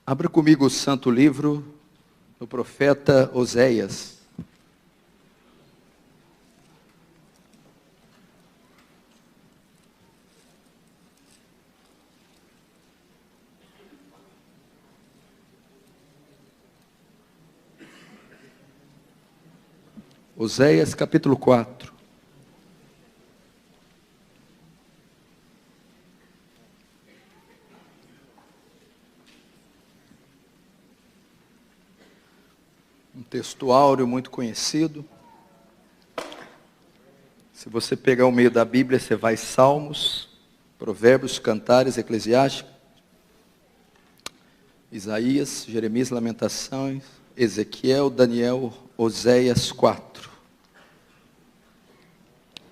Abra comigo o santo livro do profeta Oséias. Oséias capítulo 4. Um texto áureo muito conhecido. Se você pegar o meio da Bíblia, você vai Salmos, Provérbios, Cantares, Eclesiásticos, Isaías, Jeremias, Lamentações, Ezequiel, Daniel, Oséias 4.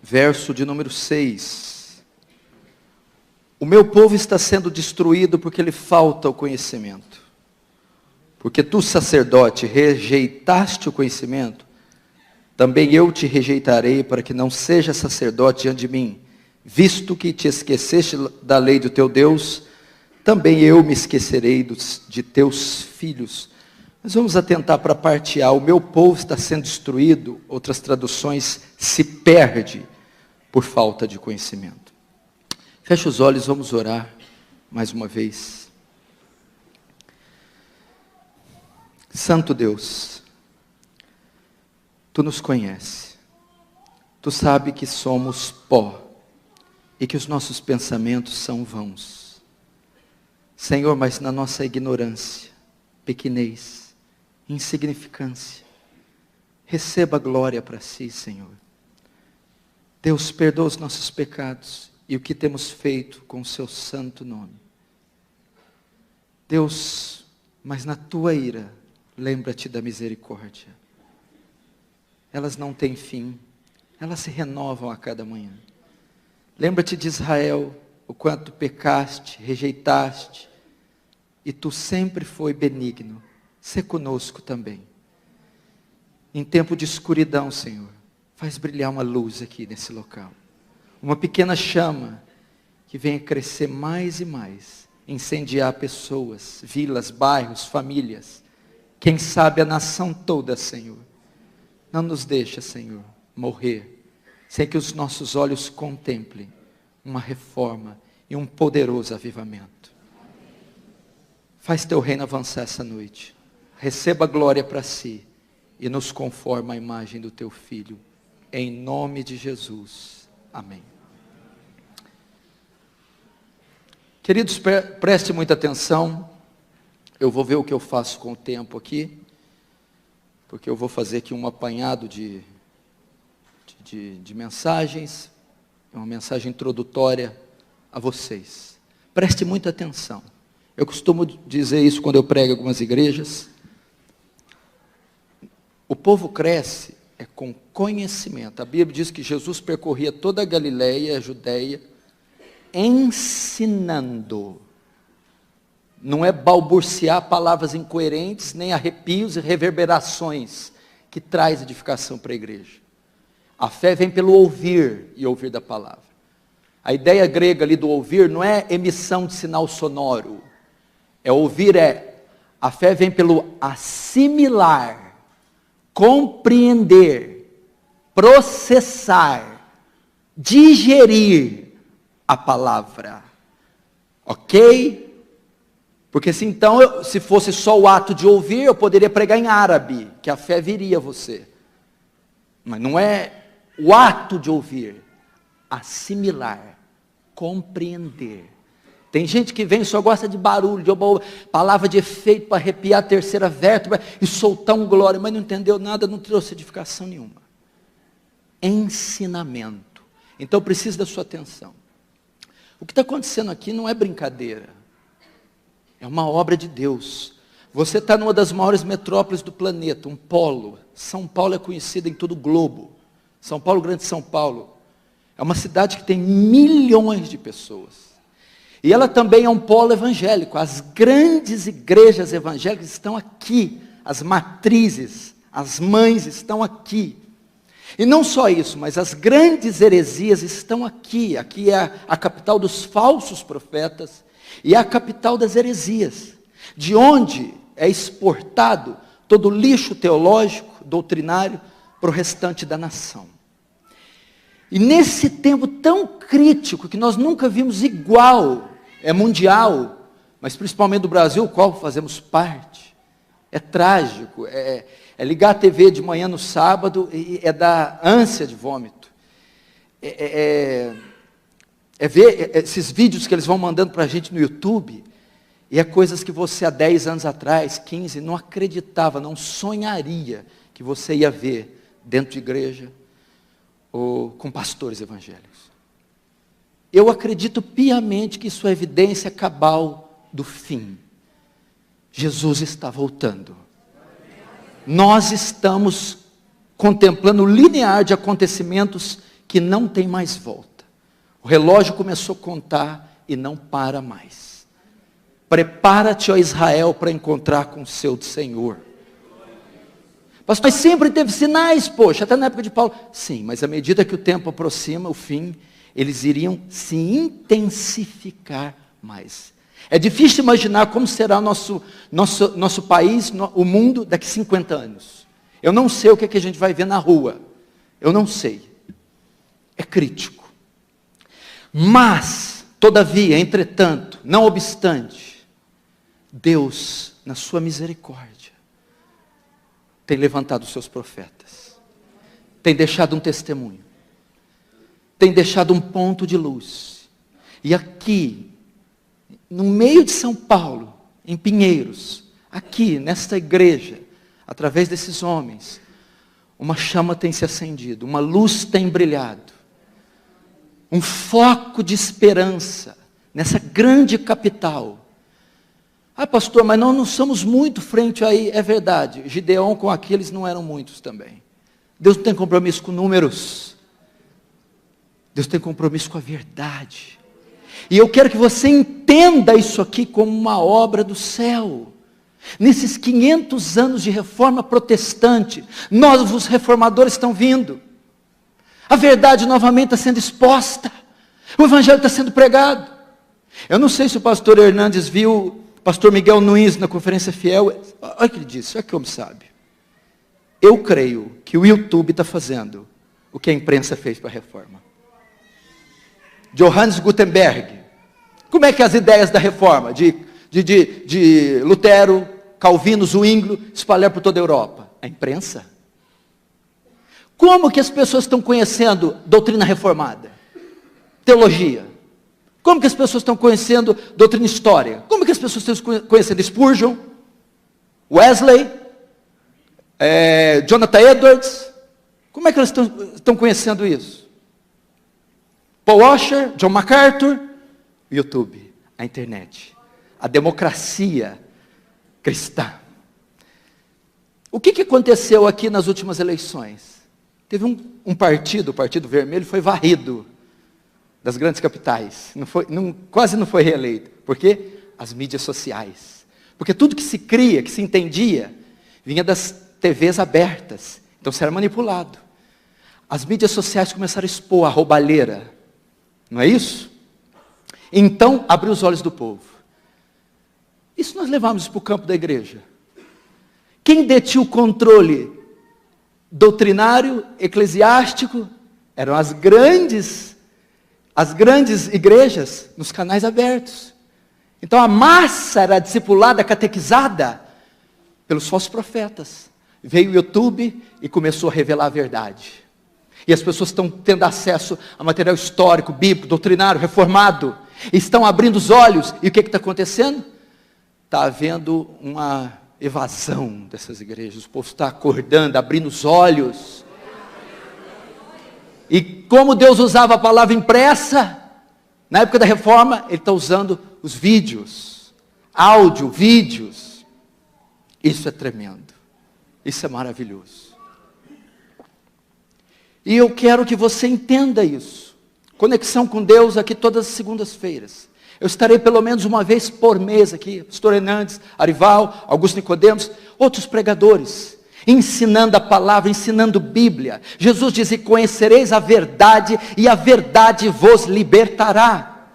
Verso de número 6. O meu povo está sendo destruído porque lhe falta o conhecimento. Porque tu, sacerdote, rejeitaste o conhecimento, também eu te rejeitarei para que não seja sacerdote diante de mim. Visto que te esqueceste da lei do teu Deus, também eu me esquecerei de teus filhos. Mas vamos atentar para a parte A. O meu povo está sendo destruído, outras traduções, se perde por falta de conhecimento. Feche os olhos, vamos orar mais uma vez. Santo Deus, Tu nos conheces, Tu sabes que somos pó e que os nossos pensamentos são vãos. Senhor, mas na nossa ignorância, pequenez, insignificância, receba a glória para si, Senhor. Deus, perdoa os nossos pecados e o que temos feito com o Seu santo nome. Deus, mas na Tua ira, lembra-te da misericórdia. Elas não têm fim, elas se renovam a cada manhã. Lembra-te de Israel, o quanto pecaste, rejeitaste, e Tu sempre foi benigno. Sê conosco também. Em tempo de escuridão, Senhor, faz brilhar uma luz aqui nesse local. Uma pequena chama que venha crescer mais e mais, incendiar pessoas, vilas, bairros, famílias. Quem sabe a nação toda, Senhor. Não nos deixa, Senhor, morrer, sem que os nossos olhos contemplem uma reforma e um poderoso avivamento. Faz Teu reino avançar essa noite. Receba a glória para si e nos conforma à imagem do Teu Filho. Em nome de Jesus. Amém. Queridos, preste muita atenção. Eu vou ver o que eu faço com o tempo aqui, porque eu vou fazer aqui um apanhado de mensagens, uma mensagem introdutória a vocês. Preste muita atenção. Eu costumo dizer isso quando eu prego em algumas igrejas. O povo cresce com conhecimento. A Bíblia diz que Jesus percorria toda a Galileia, a Judeia, ensinando. Não é balbuciar palavras incoerentes, nem arrepios e reverberações que traz edificação para a igreja. A fé vem pelo ouvir e ouvir da palavra. A ideia grega ali do ouvir não é emissão de sinal sonoro. A fé vem pelo assimilar, compreender, processar, digerir a palavra. Ok? Porque se fosse só o ato de ouvir, eu poderia pregar em árabe, que a fé viria a você. Mas não é o ato de ouvir, assimilar, compreender. Tem gente que vem e só gosta de barulho, de palavra de efeito para arrepiar a terceira vértebra e soltar um glória, mas não entendeu nada, não trouxe edificação nenhuma. Ensinamento. Então precisa da sua atenção. O que está acontecendo aqui não é brincadeira. É uma obra de Deus. Você está numa das maiores metrópoles do planeta, um polo. São Paulo é conhecida em todo o globo. São Paulo, Grande São Paulo. É uma cidade que tem milhões de pessoas. E ela também é um polo evangélico. As grandes igrejas evangélicas estão aqui. As matrizes, as mães estão aqui. E não só isso, mas as grandes heresias estão aqui. Aqui é a capital dos falsos profetas e é a capital das heresias. de onde é exportado todo o lixo teológico, doutrinário, para o restante da nação. E nesse tempo tão crítico, que nós nunca vimos igual, é mundial, mas principalmente do Brasil, o qual fazemos parte, é trágico, é ligar a TV de manhã no sábado e é dar ânsia de vômito. É ver esses vídeos que eles vão mandando para a gente no YouTube, e é coisas que você há 10 anos atrás, 15, não acreditava, não sonharia que você ia ver dentro de igreja ou com pastores evangélicos. Eu acredito piamente que isso é evidência cabal do fim. Jesus está voltando. Nós estamos contemplando o linear de acontecimentos que não tem mais volta. O relógio começou a contar e não para mais. Prepara-te, ó Israel, para encontrar com o seu Senhor. Pastor, mas sempre teve sinais, poxa, até na época de Paulo. Sim, mas à medida que o tempo aproxima, o fim, eles iriam se intensificar mais. É difícil imaginar como será nosso país, o mundo, daqui 50 anos. Eu não sei o que a gente vai ver na rua. Eu não sei. É crítico. Mas, todavia, entretanto, não obstante, Deus, na sua misericórdia, tem levantado os seus profetas, tem deixado um testemunho, tem deixado um ponto de luz. E aqui, no meio de São Paulo, em Pinheiros, aqui, nesta igreja, através desses homens, uma chama tem se acendido, uma luz tem brilhado, um foco de esperança, nessa grande capital. Ah, pastor, mas nós não somos muito frente aí. É verdade, Gideão com aqueles não eram muitos também. Deus não tem compromisso com números. Deus tem compromisso com a verdade. E eu quero que você entenda isso aqui como uma obra do céu. Nesses 500 anos de reforma protestante, novos reformadores estão vindo. A verdade novamente está sendo exposta. O evangelho está sendo pregado. Eu não sei se o pastor Hernandes viu o pastor Miguel Nunes na Conferência Fiel. Olha o que ele disse, olha que homem sabe. Eu creio que o YouTube está fazendo o que a imprensa fez para a reforma. Johannes Gutenberg. Como é que as ideias da reforma, de Lutero, Calvino, Zwinglio, espalharam por toda a Europa? A imprensa. Como que as pessoas estão conhecendo doutrina reformada? Teologia. Como que as pessoas estão conhecendo doutrina história? Como que as pessoas estão conhecendo Spurgeon, Wesley, Jonathan Edwards? Como é que elas estão conhecendo isso? Paul Washer, John MacArthur, YouTube, a internet, a democracia cristã. O que aconteceu aqui nas últimas eleições? Teve um partido, o Partido Vermelho, foi varrido das grandes capitais, quase não foi reeleito. Por quê? As mídias sociais. Porque tudo que se cria, que se entendia, vinha das TVs abertas. Então você era manipulado. As mídias sociais começaram a expor a roubalheira. Não é isso? Então, abriu os olhos do povo. E se nós levarmos isso para o campo da igreja? Quem detinha o controle doutrinário, eclesiástico, eram as grandes igrejas nos canais abertos. Então a massa era discipulada, catequizada pelos falsos profetas. Veio o YouTube e começou a revelar a verdade. E as pessoas estão tendo acesso a material histórico, bíblico, doutrinário, reformado. Estão abrindo os olhos. E o que está acontecendo? Está havendo uma evasão dessas igrejas. O povo está acordando, abrindo os olhos. E como Deus usava a palavra impressa, na época da reforma, Ele está usando os vídeos, áudio, vídeos. Isso é tremendo. Isso é maravilhoso. E eu quero que você entenda isso. Conexão com Deus aqui todas as segundas-feiras. Eu estarei pelo menos uma vez por mês aqui. Pastor Hernandes, Arival, Augusto Nicodemos, outros pregadores, ensinando a palavra, ensinando Bíblia. Jesus diz: e conhecereis a verdade, e a verdade vos libertará.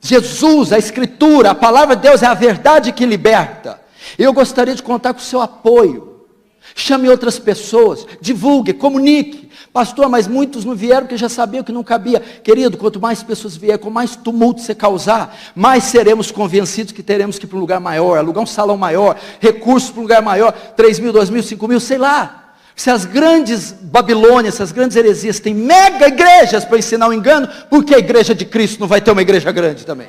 Jesus, a Escritura, a palavra de Deus é a verdade que liberta. Eu gostaria de contar com o seu apoio. Chame outras pessoas, divulgue, comunique. Pastor, mas muitos não vieram porque já sabiam que não cabia. Querido, quanto mais pessoas vierem, com mais tumulto você causar, mais seremos convencidos que teremos que ir para um lugar maior, alugar um salão maior, recursos para um lugar maior, 3 mil, 2 mil, 5 mil, sei lá. Se as grandes Babilônias, essas grandes heresias têm mega igrejas para ensinar o engano, por que a igreja de Cristo não vai ter uma igreja grande também?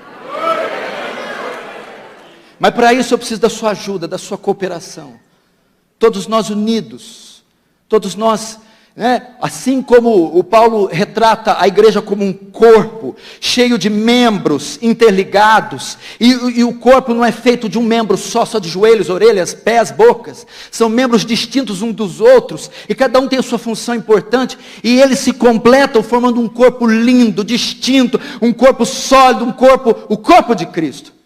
Mas para isso eu preciso da sua ajuda, da sua cooperação. Todos nós unidos, todos nós, assim como o Paulo retrata a igreja como um corpo, cheio de membros interligados, e o corpo não é feito de um membro só de joelhos, orelhas, pés, bocas, são membros distintos uns dos outros, e cada um tem a sua função importante, e eles se completam formando um corpo lindo, distinto, um corpo sólido, o corpo de Cristo.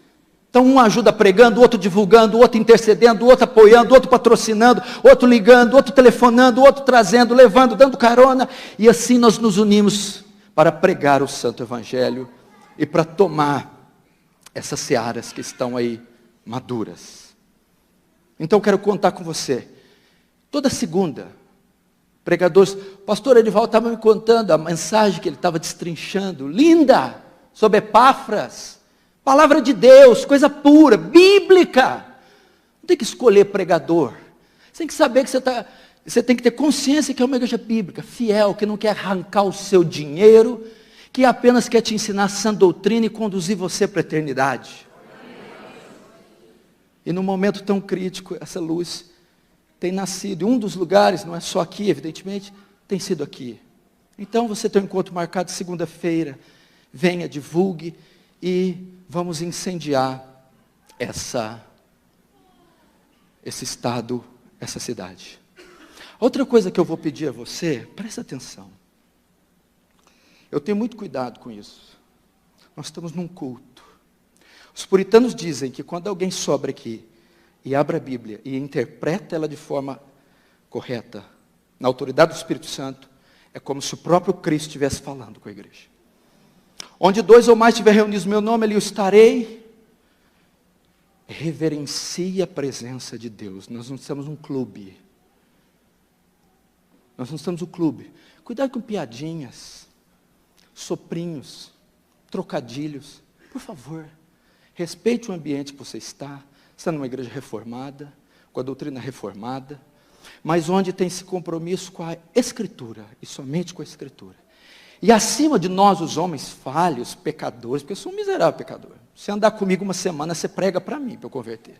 Então um ajuda pregando, o outro divulgando, o outro intercedendo, o outro apoiando, o outro patrocinando, o outro ligando, o outro telefonando, o outro trazendo, levando, dando carona. E assim nós nos unimos para pregar o Santo Evangelho e para tomar essas searas que estão aí maduras. Então eu quero contar com você. Toda segunda, pregadores, o pastor Edivaldo estava me contando a mensagem que ele estava destrinchando, linda, sobre Epáfras. Palavra de Deus, coisa pura, bíblica. Não tem que escolher pregador. Você tem que saber que você tem que ter consciência que é uma igreja bíblica, fiel, que não quer arrancar o seu dinheiro, que apenas quer te ensinar sã doutrina e conduzir você para a eternidade. E num momento tão crítico, essa luz tem nascido. E um dos lugares, não é só aqui, evidentemente, tem sido aqui. Então você tem um encontro marcado segunda-feira. Venha, divulgue e vamos incendiar esse estado, essa cidade. Outra coisa que eu vou pedir a você, presta atenção. Eu tenho muito cuidado com isso. Nós estamos num culto. Os puritanos dizem que quando alguém sobe aqui e abre a Bíblia e interpreta ela de forma correta, na autoridade do Espírito Santo, é como se o próprio Cristo estivesse falando com a igreja. Onde 2 ou mais estiver reunidos no meu nome, ali eu estarei. Reverencie a presença de Deus. Nós não estamos num clube. Nós não estamos no clube. Cuidado com piadinhas, soprinhos, trocadilhos. Por favor, respeite o ambiente que você está. Você está numa igreja reformada, com a doutrina reformada, mas onde tem esse compromisso com a Escritura, e somente com a Escritura. E acima de nós, os homens falhos, pecadores, porque eu sou um miserável pecador. Se andar comigo uma semana, você prega para mim, para eu converter.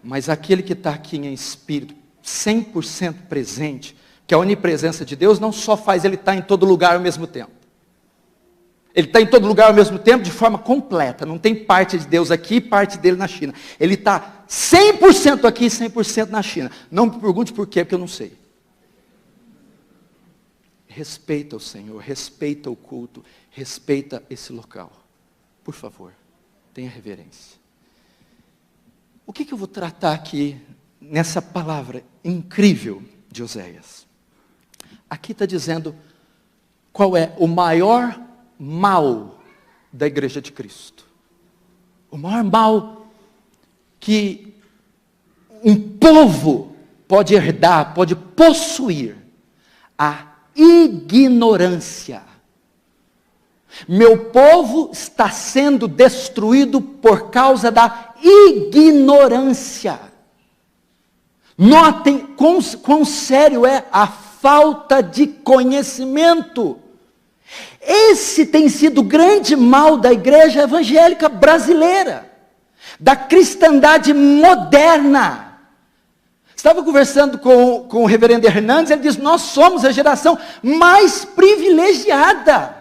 Mas aquele que está aqui em espírito, 100% presente, que a onipresença de Deus não só faz ele estar em todo lugar ao mesmo tempo. Ele está em todo lugar ao mesmo tempo de forma completa. Não tem parte de Deus aqui e parte dele na China. Ele está 100% aqui e 100% na China. Não me pergunte por quê, porque eu não sei. Respeita o Senhor, respeita o culto, respeita esse local. Por favor, tenha reverência. O que eu vou tratar aqui nessa palavra incrível de Oséias? Aqui está dizendo qual é o maior mal da igreja de Cristo. O maior mal que um povo pode herdar, pode possuir, a ignorância. Meu povo está sendo destruído por causa da ignorância. Notem quão sério é a falta de conhecimento. Esse tem sido o grande mal da igreja evangélica brasileira, da cristandade moderna. Estava conversando com o reverendo Hernandes, ele diz, nós somos a geração mais privilegiada.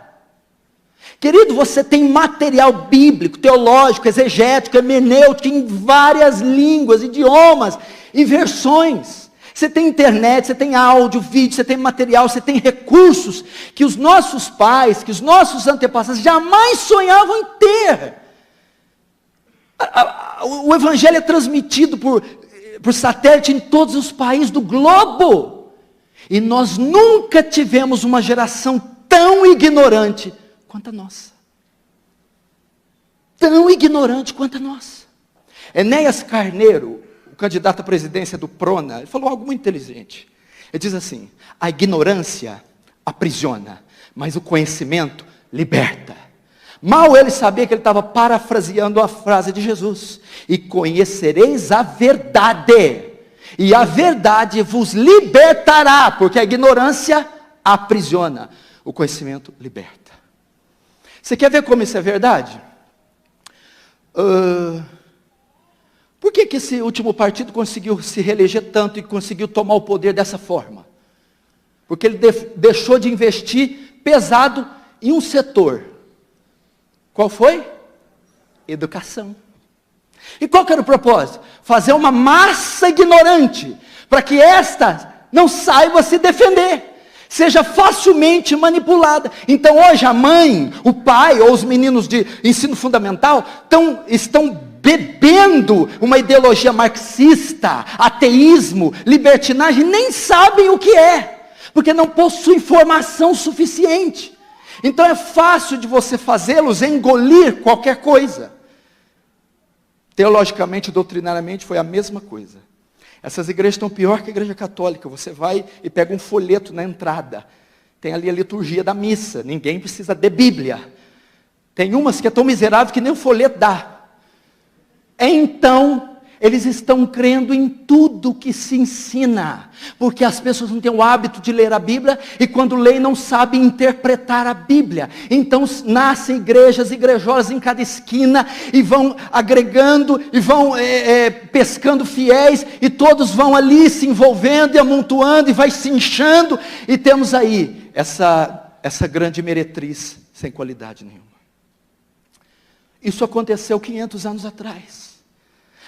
Querido, você tem material bíblico, teológico, exegético, hermenêutico, em várias línguas, idiomas e versões. Você tem internet, você tem áudio, vídeo, você tem material, você tem recursos que os nossos pais, que os nossos antepassados jamais sonhavam em ter. O evangelho é transmitido por satélite em todos os países do globo. E nós nunca tivemos uma geração tão ignorante quanto a nossa. tão ignorante quanto a nossa. Enéas Carneiro, o candidato à presidência do Prona, ele falou algo muito inteligente. Ele diz assim: a ignorância aprisiona, mas o conhecimento liberta. Mal ele sabia que ele estava parafraseando a frase de Jesus: e conhecereis a verdade, e a verdade vos libertará, porque a ignorância aprisiona, o conhecimento liberta. Você quer ver como isso é verdade? Por que esse último partido conseguiu se reeleger tanto e conseguiu tomar o poder dessa forma? Porque ele deixou de investir pesado em um setor. Qual foi? Educação. E qual que era o propósito? Fazer uma massa ignorante, para que esta não saiba se defender, seja facilmente manipulada. Então hoje a mãe, o pai ou os meninos de ensino fundamental estão bebendo uma ideologia marxista, ateísmo, libertinagem, nem sabem o que é, porque não possuem informação suficiente. Então é fácil de você fazê-los engolir qualquer coisa. Teologicamente, doutrinariamente, foi a mesma coisa. Essas igrejas estão pior que a igreja católica. Você vai e pega um folheto na entrada. Tem ali a liturgia da missa. Ninguém precisa de Bíblia. Tem umas que é tão miserável que nem o folheto dá. Então, eles estão crendo em tudo que se ensina, porque as pessoas não têm o hábito de ler a Bíblia, e quando leem não sabem interpretar a Bíblia. Então nascem igrejas, igrejolas em cada esquina, e vão agregando, e vão pescando fiéis, e todos vão ali se envolvendo, e amontoando, e vai se inchando, e temos aí essa grande meretriz, sem qualidade nenhuma. Isso aconteceu 500 anos atrás.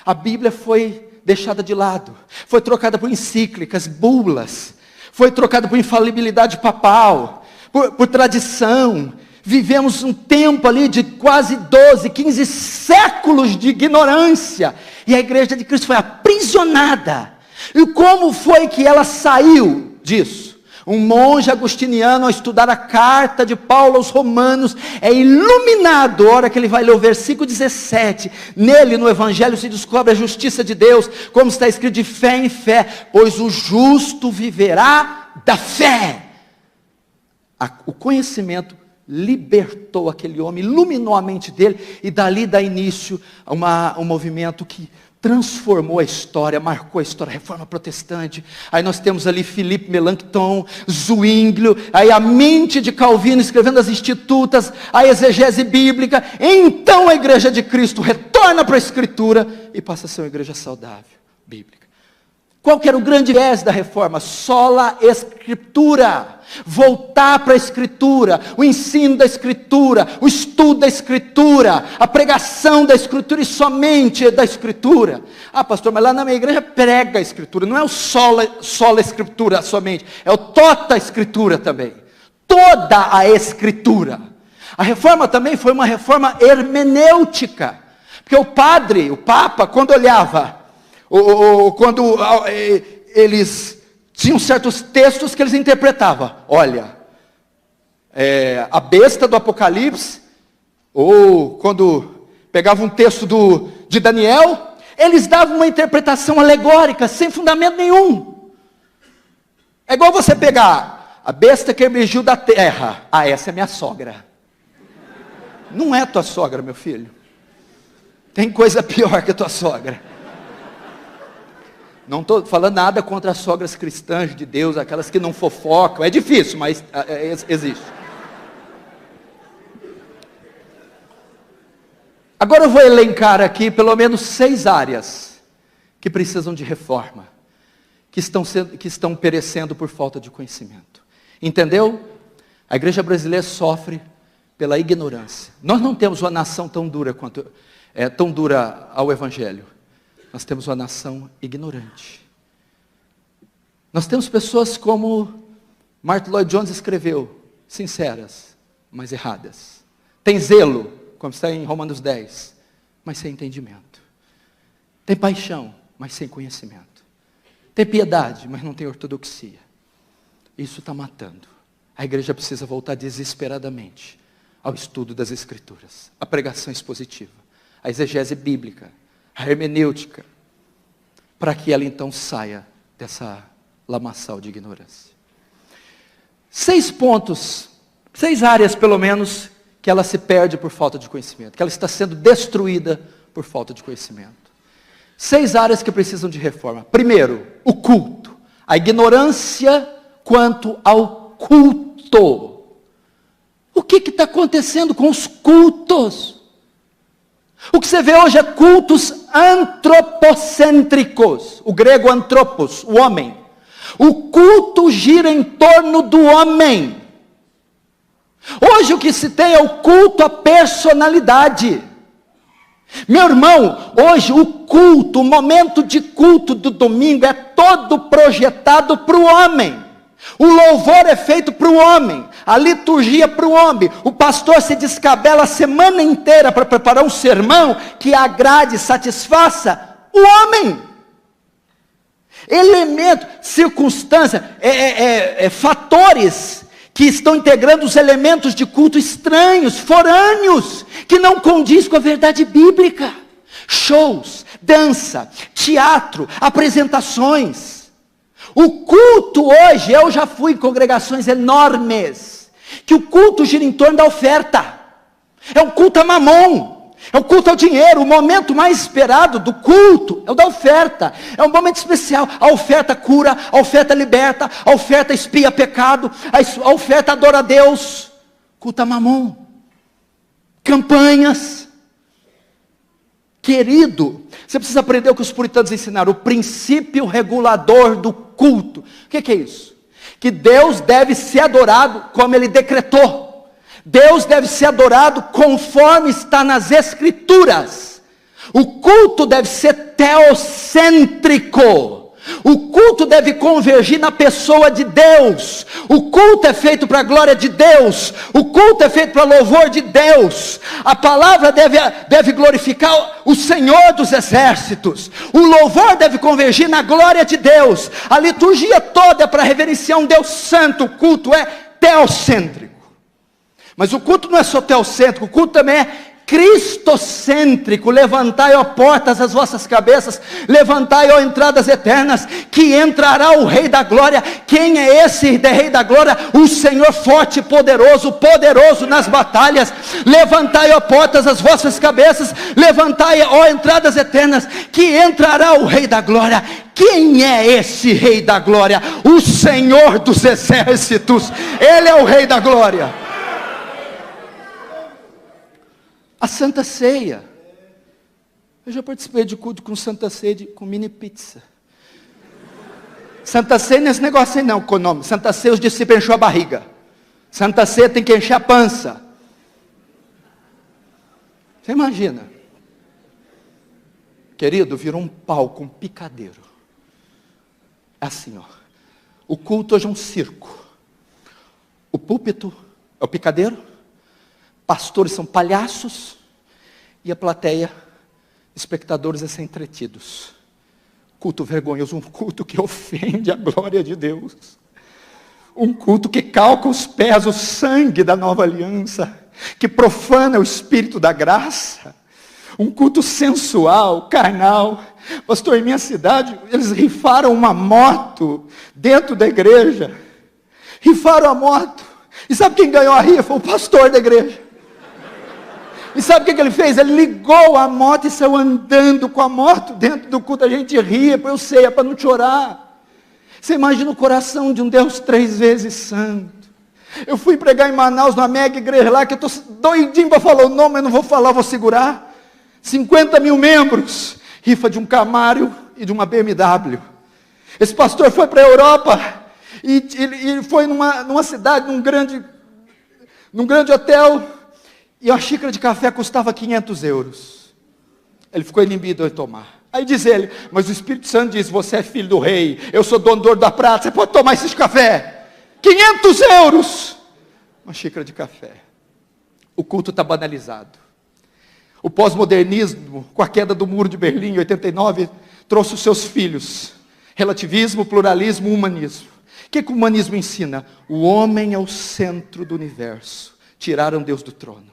A Bíblia foi deixada de lado, foi trocada por encíclicas, bulas, foi trocada por infalibilidade papal, por tradição. Vivemos um tempo ali de quase 12, 15 séculos de ignorância, e a igreja de Cristo foi aprisionada. E como foi que ela saiu disso? Um monge agostiniano, ao estudar a carta de Paulo aos Romanos, é iluminado. A hora que ele vai ler o versículo 17, nele, no Evangelho, se descobre a justiça de Deus, como está escrito, de fé em fé, pois o justo viverá da fé. O conhecimento libertou aquele homem, iluminou a mente dele, e dali dá início a um movimento que transformou a história, marcou a história, a Reforma Protestante. Aí nós temos ali Philippe Melanchthon, Zwinglio, aí a mente de Calvino escrevendo as Institutas, a exegese bíblica. Então a igreja de Cristo retorna para a Escritura e passa a ser uma igreja saudável, bíblica. Qual que era o grande viés da Reforma? Sola Escritura. Voltar para a Escritura, o ensino da Escritura, o estudo da Escritura, a pregação da Escritura e somente da Escritura. Ah, pastor, mas lá na minha igreja prega a Escritura, não é o sola Escritura somente, é o tota Escritura também, toda a Escritura. A Reforma também foi uma reforma hermenêutica, porque o Papa, quando olhava, quando eles tinham certos textos que eles interpretavam. Olha, a besta do Apocalipse, ou quando pegavam um texto de Daniel, eles davam uma interpretação alegórica, sem fundamento nenhum. É igual você pegar a besta que emergiu da terra. Ah, essa é minha sogra. Não é tua sogra, meu filho. Tem coisa pior que a tua sogra. Não estou falando nada contra as sogras cristãs de Deus, aquelas que não fofocam. É difícil, mas existe. Agora eu vou elencar aqui pelo menos 6 áreas que precisam de reforma, que estão perecendo por falta de conhecimento. Entendeu? A igreja brasileira sofre pela ignorância. Nós não temos uma nação tão dura ao Evangelho. Nós temos uma nação ignorante. Nós temos pessoas como Martin Lloyd Jones escreveu, sinceras, mas erradas. Tem zelo, como está em Romanos 10, mas sem entendimento. Tem paixão, mas sem conhecimento. Tem piedade, mas não tem ortodoxia. Isso está matando. A igreja precisa voltar desesperadamente ao estudo das Escrituras, à pregação expositiva. a exegese bíblica, a hermenêutica, para que ela então saia dessa lamaçal de ignorância. 6 pontos, 6 áreas pelo menos, que ela se perde por falta de conhecimento, que ela está sendo destruída por falta de conhecimento. 6 áreas que precisam de reforma. Primeiro, o culto, a ignorância quanto ao culto. O que está acontecendo com os cultos? O que você vê hoje é cultos antropocêntricos. O grego antropos, o homem. O culto gira em torno do homem. Hoje o que se tem é o culto à personalidade. Meu irmão, hoje o culto, o momento de culto do domingo é todo projetado para o homem. O louvor é feito para o homem, a liturgia para o homem. O pastor se descabela a semana inteira para preparar um sermão que agrade, satisfaça o homem. Elemento, circunstância, fatores que estão integrando os elementos de culto estranhos, forâneos, que não condiz com a verdade bíblica. Shows, dança, teatro, apresentações. O culto hoje, eu já fui em congregações enormes, que o culto gira em torno da oferta. É um culto a mamon, é um culto ao dinheiro. O momento mais esperado do culto é o da oferta. É um momento especial. A oferta cura, a oferta liberta, a oferta expia pecado, a oferta adora a Deus. Culto a mamon. Campanhas. Querido, você precisa aprender o que os puritanos ensinaram, o princípio regulador do culto. O que é isso? Que Deus deve ser adorado como Ele decretou. Deus deve ser adorado conforme está nas Escrituras. O culto deve ser teocêntrico. O culto deve convergir na pessoa de Deus. O culto é feito para a glória de Deus. O culto é feito para louvor de Deus. A palavra deve glorificar o Senhor dos exércitos. O louvor deve convergir na glória de Deus. A liturgia toda é para reverenciar um Deus santo. O culto é teocêntrico. Mas o culto não é só teocêntrico, o culto também é cristocêntrico. Levantai, ó portas, as vossas cabeças, levantai, ó entradas eternas, que entrará o Rei da Glória. Quem é esse Rei da Glória? O Senhor forte e poderoso, poderoso nas batalhas. Levantai, ó portas, as vossas cabeças, levantai, ó entradas eternas, que entrará o Rei da Glória. Quem é esse Rei da Glória? O Senhor dos exércitos. Ele é o Rei da Glória. A Santa Ceia. Eu já participei de culto com Santa Ceia, com mini pizza. Santa Ceia nesse negócio aí não, com o nome. Santa Ceia os discípulos encheu a barriga. Santa Ceia tem que encher a pança. Você imagina? Querido, virou um palco, um picadeiro. Assim, ó. O culto hoje é um circo. O púlpito é o picadeiro. Pastores são palhaços. E a plateia, espectadores, a ser entretidos. Culto vergonhoso, um culto que ofende a glória de Deus. Um culto que calca os pés, o sangue da nova aliança. Que profana o espírito da graça. Um culto sensual, carnal. Pastor, em minha cidade, eles rifaram uma moto dentro da igreja. Rifaram a moto. E sabe quem ganhou a rifa? O pastor da igreja. E sabe o que ele fez? Ele ligou a moto e saiu andando com a moto dentro do culto. A gente ria, eu sei, é para não chorar. Você imagina o coração de um Deus 3 vezes santo. Eu fui pregar em Manaus, numa mega igreja lá, que eu estou doidinho para falar o nome, mas não vou falar, vou segurar. 50 mil membros, rifa de um Camaro e de uma BMW. Esse pastor foi para a Europa, e foi numa cidade, num grande hotel, e uma xícara de café custava 500 euros. Ele ficou inibido de tomar. Aí diz ele, mas o Espírito Santo diz, você é filho do rei, eu sou dono do ouro da prata, você pode tomar esse café. 500 euros! Uma xícara de café. O culto está banalizado. O pós-modernismo, com a queda do muro de Berlim em 89, trouxe os seus filhos. Relativismo, pluralismo, humanismo. O que o humanismo ensina? O homem é o centro do universo. Tiraram Deus do trono.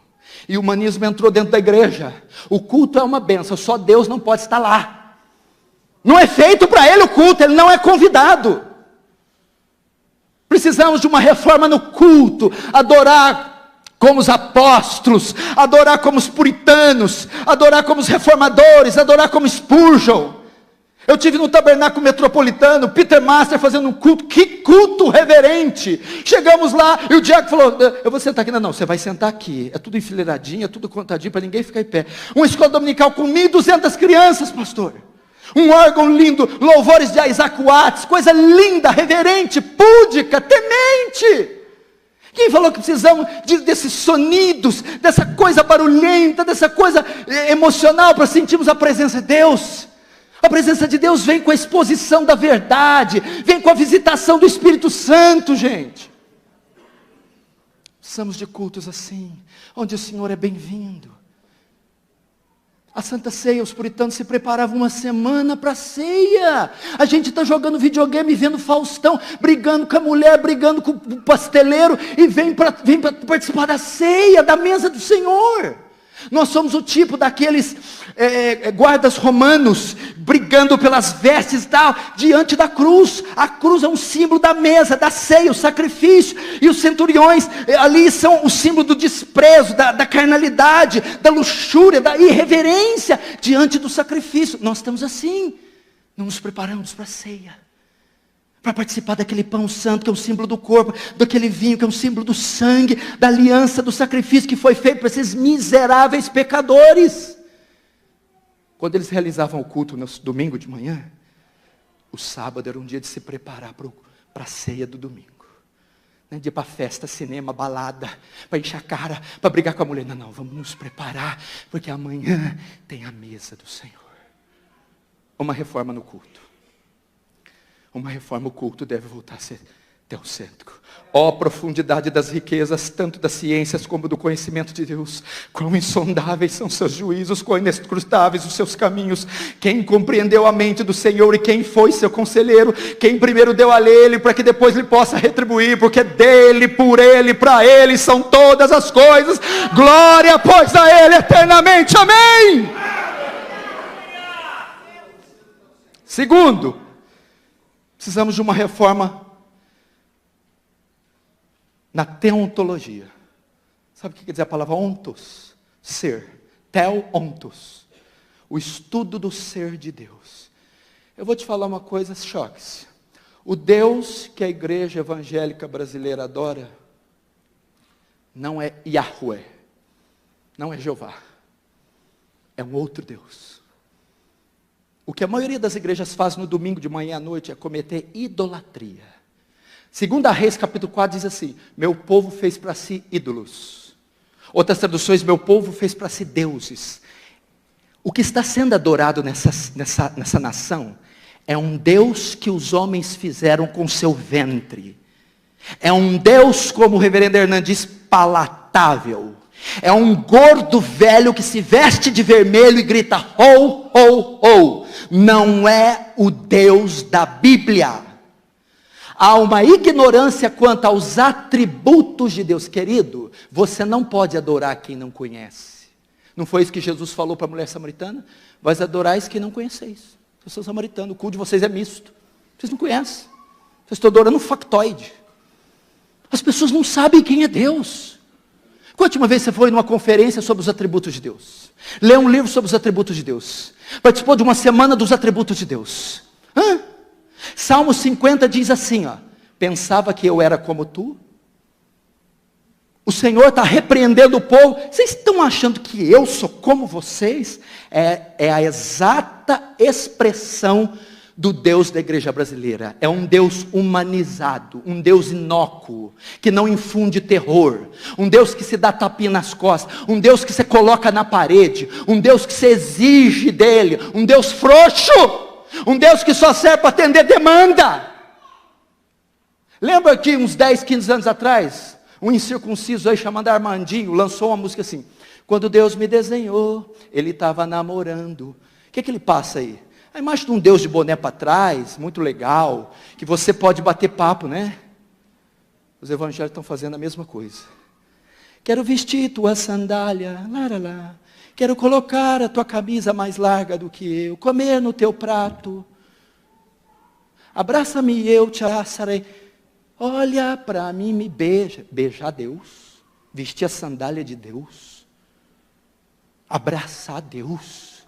E o humanismo entrou dentro da igreja. O culto é uma bênção, só Deus não pode estar lá. Não é feito para ele o culto, ele não é convidado. Precisamos de uma reforma no culto, adorar como os apóstolos, adorar como os puritanos, adorar como os reformadores, adorar como Spurgeon. Eu tive no Tabernáculo Metropolitano, Peter Master fazendo um culto, que culto reverente. Chegamos lá e o diácono falou, eu vou sentar aqui. Não, você vai sentar aqui, é tudo enfileiradinho, é tudo contadinho para ninguém ficar em pé. Uma escola dominical com 1.200 crianças, pastor. Um órgão lindo, louvores de Isaac Watts, coisa linda, reverente, púdica, temente. Quem falou que precisamos desses sonidos, dessa coisa barulhenta, dessa coisa emocional para sentirmos a presença de Deus? A presença de Deus vem com a exposição da verdade, vem com a visitação do Espírito Santo, gente. Precisamos de cultos assim, onde o Senhor é bem-vindo. A Santa Ceia, os puritanos se preparavam uma semana para a ceia. A gente está jogando videogame, vendo Faustão, brigando com a mulher, brigando com o pasteleiro, e vem para participar da ceia, da mesa do Senhor. Nós somos o tipo daqueles guardas romanos, brigando pelas vestes e tal, diante da cruz. A cruz é um símbolo da mesa, da ceia, o sacrifício. E os centuriões ali são o símbolo do desprezo, da carnalidade, da luxúria, da irreverência, diante do sacrifício. Nós estamos assim, não nos preparamos para a ceia, para participar daquele pão santo que é um símbolo do corpo, daquele vinho que é um símbolo do sangue, da aliança, do sacrifício que foi feito para esses miseráveis pecadores. Quando eles realizavam o culto no domingo de manhã, o sábado era um dia de se preparar para a ceia do domingo. Não é dia para festa, cinema, balada, para encher a cara, para brigar com a mulher. Não, vamos nos preparar, porque amanhã tem a mesa do Senhor. Uma reforma no culto. Uma reforma, o culto deve voltar a ser teocêntrico. Ó profundidade das riquezas, tanto das ciências como do conhecimento de Deus. Quão insondáveis são seus juízos, quão inescrutáveis os seus caminhos. Quem compreendeu a mente do Senhor e quem foi seu conselheiro? Quem primeiro deu a ele para que depois lhe possa retribuir, porque dele, por ele, para ele são todas as coisas. Glória, pois, a ele eternamente. Amém. Segundo, precisamos de uma reforma na teontologia. Sabe o que quer dizer a palavra ontos? Ser. Tel-ontos. O estudo do ser de Deus. Eu vou te falar uma coisa, choque-se. O Deus que a igreja evangélica brasileira adora não é Yahweh, não é Jeová. É um outro Deus. O que a maioria das igrejas faz no domingo de manhã à noite é cometer idolatria. 2 Reis capítulo 4 diz assim: meu povo fez para si ídolos. Outras traduções: meu povo fez para si deuses. O que está sendo adorado nessa nação é um Deus que os homens fizeram com seu ventre. É um Deus, como o reverendo Hernandes diz, palatável. É um gordo velho que se veste de vermelho e grita ho, ho, ho. Não é o Deus da Bíblia. Há uma ignorância quanto aos atributos de Deus. Querido, você não pode adorar quem não conhece. Não foi isso que Jesus falou para a mulher samaritana? Vós adorais quem não conheceis. Eu sou samaritano, o culto de vocês é misto. Vocês não conhecem. Vocês estão adorando um factoide. As pessoas não sabem quem é Deus. Qual a última vez você foi numa conferência sobre os atributos de Deus? Leu um livro sobre os atributos de Deus? Participou de uma semana dos atributos de Deus? Salmo 50 diz assim, ó: pensava que eu era como tu? O Senhor está repreendendo o povo. Vocês estão achando que eu sou como vocês? É a exata expressão do Deus da igreja brasileira. É um Deus humanizado, um Deus inócuo, que não infunde terror, um Deus que se dá tapinha nas costas, um Deus que você coloca na parede, um Deus que você exige dele, um Deus frouxo, um Deus que só serve para atender demanda. Lembra que uns 10, 15 anos atrás, um incircunciso aí chamado Armandinho lançou uma música assim: quando Deus me desenhou, ele estava namorando. O que ele passa aí? A imagem de um Deus de boné para trás, muito legal, que você pode bater papo, né? Os evangélicos estão fazendo a mesma coisa. Quero vestir tua sandália, lá. Quero colocar a tua camisa mais larga do que eu, comer no teu prato. Abraça-me e eu te abraçarei. Olha para mim, me beija. Beijar Deus, vestir a sandália de Deus, abraçar Deus.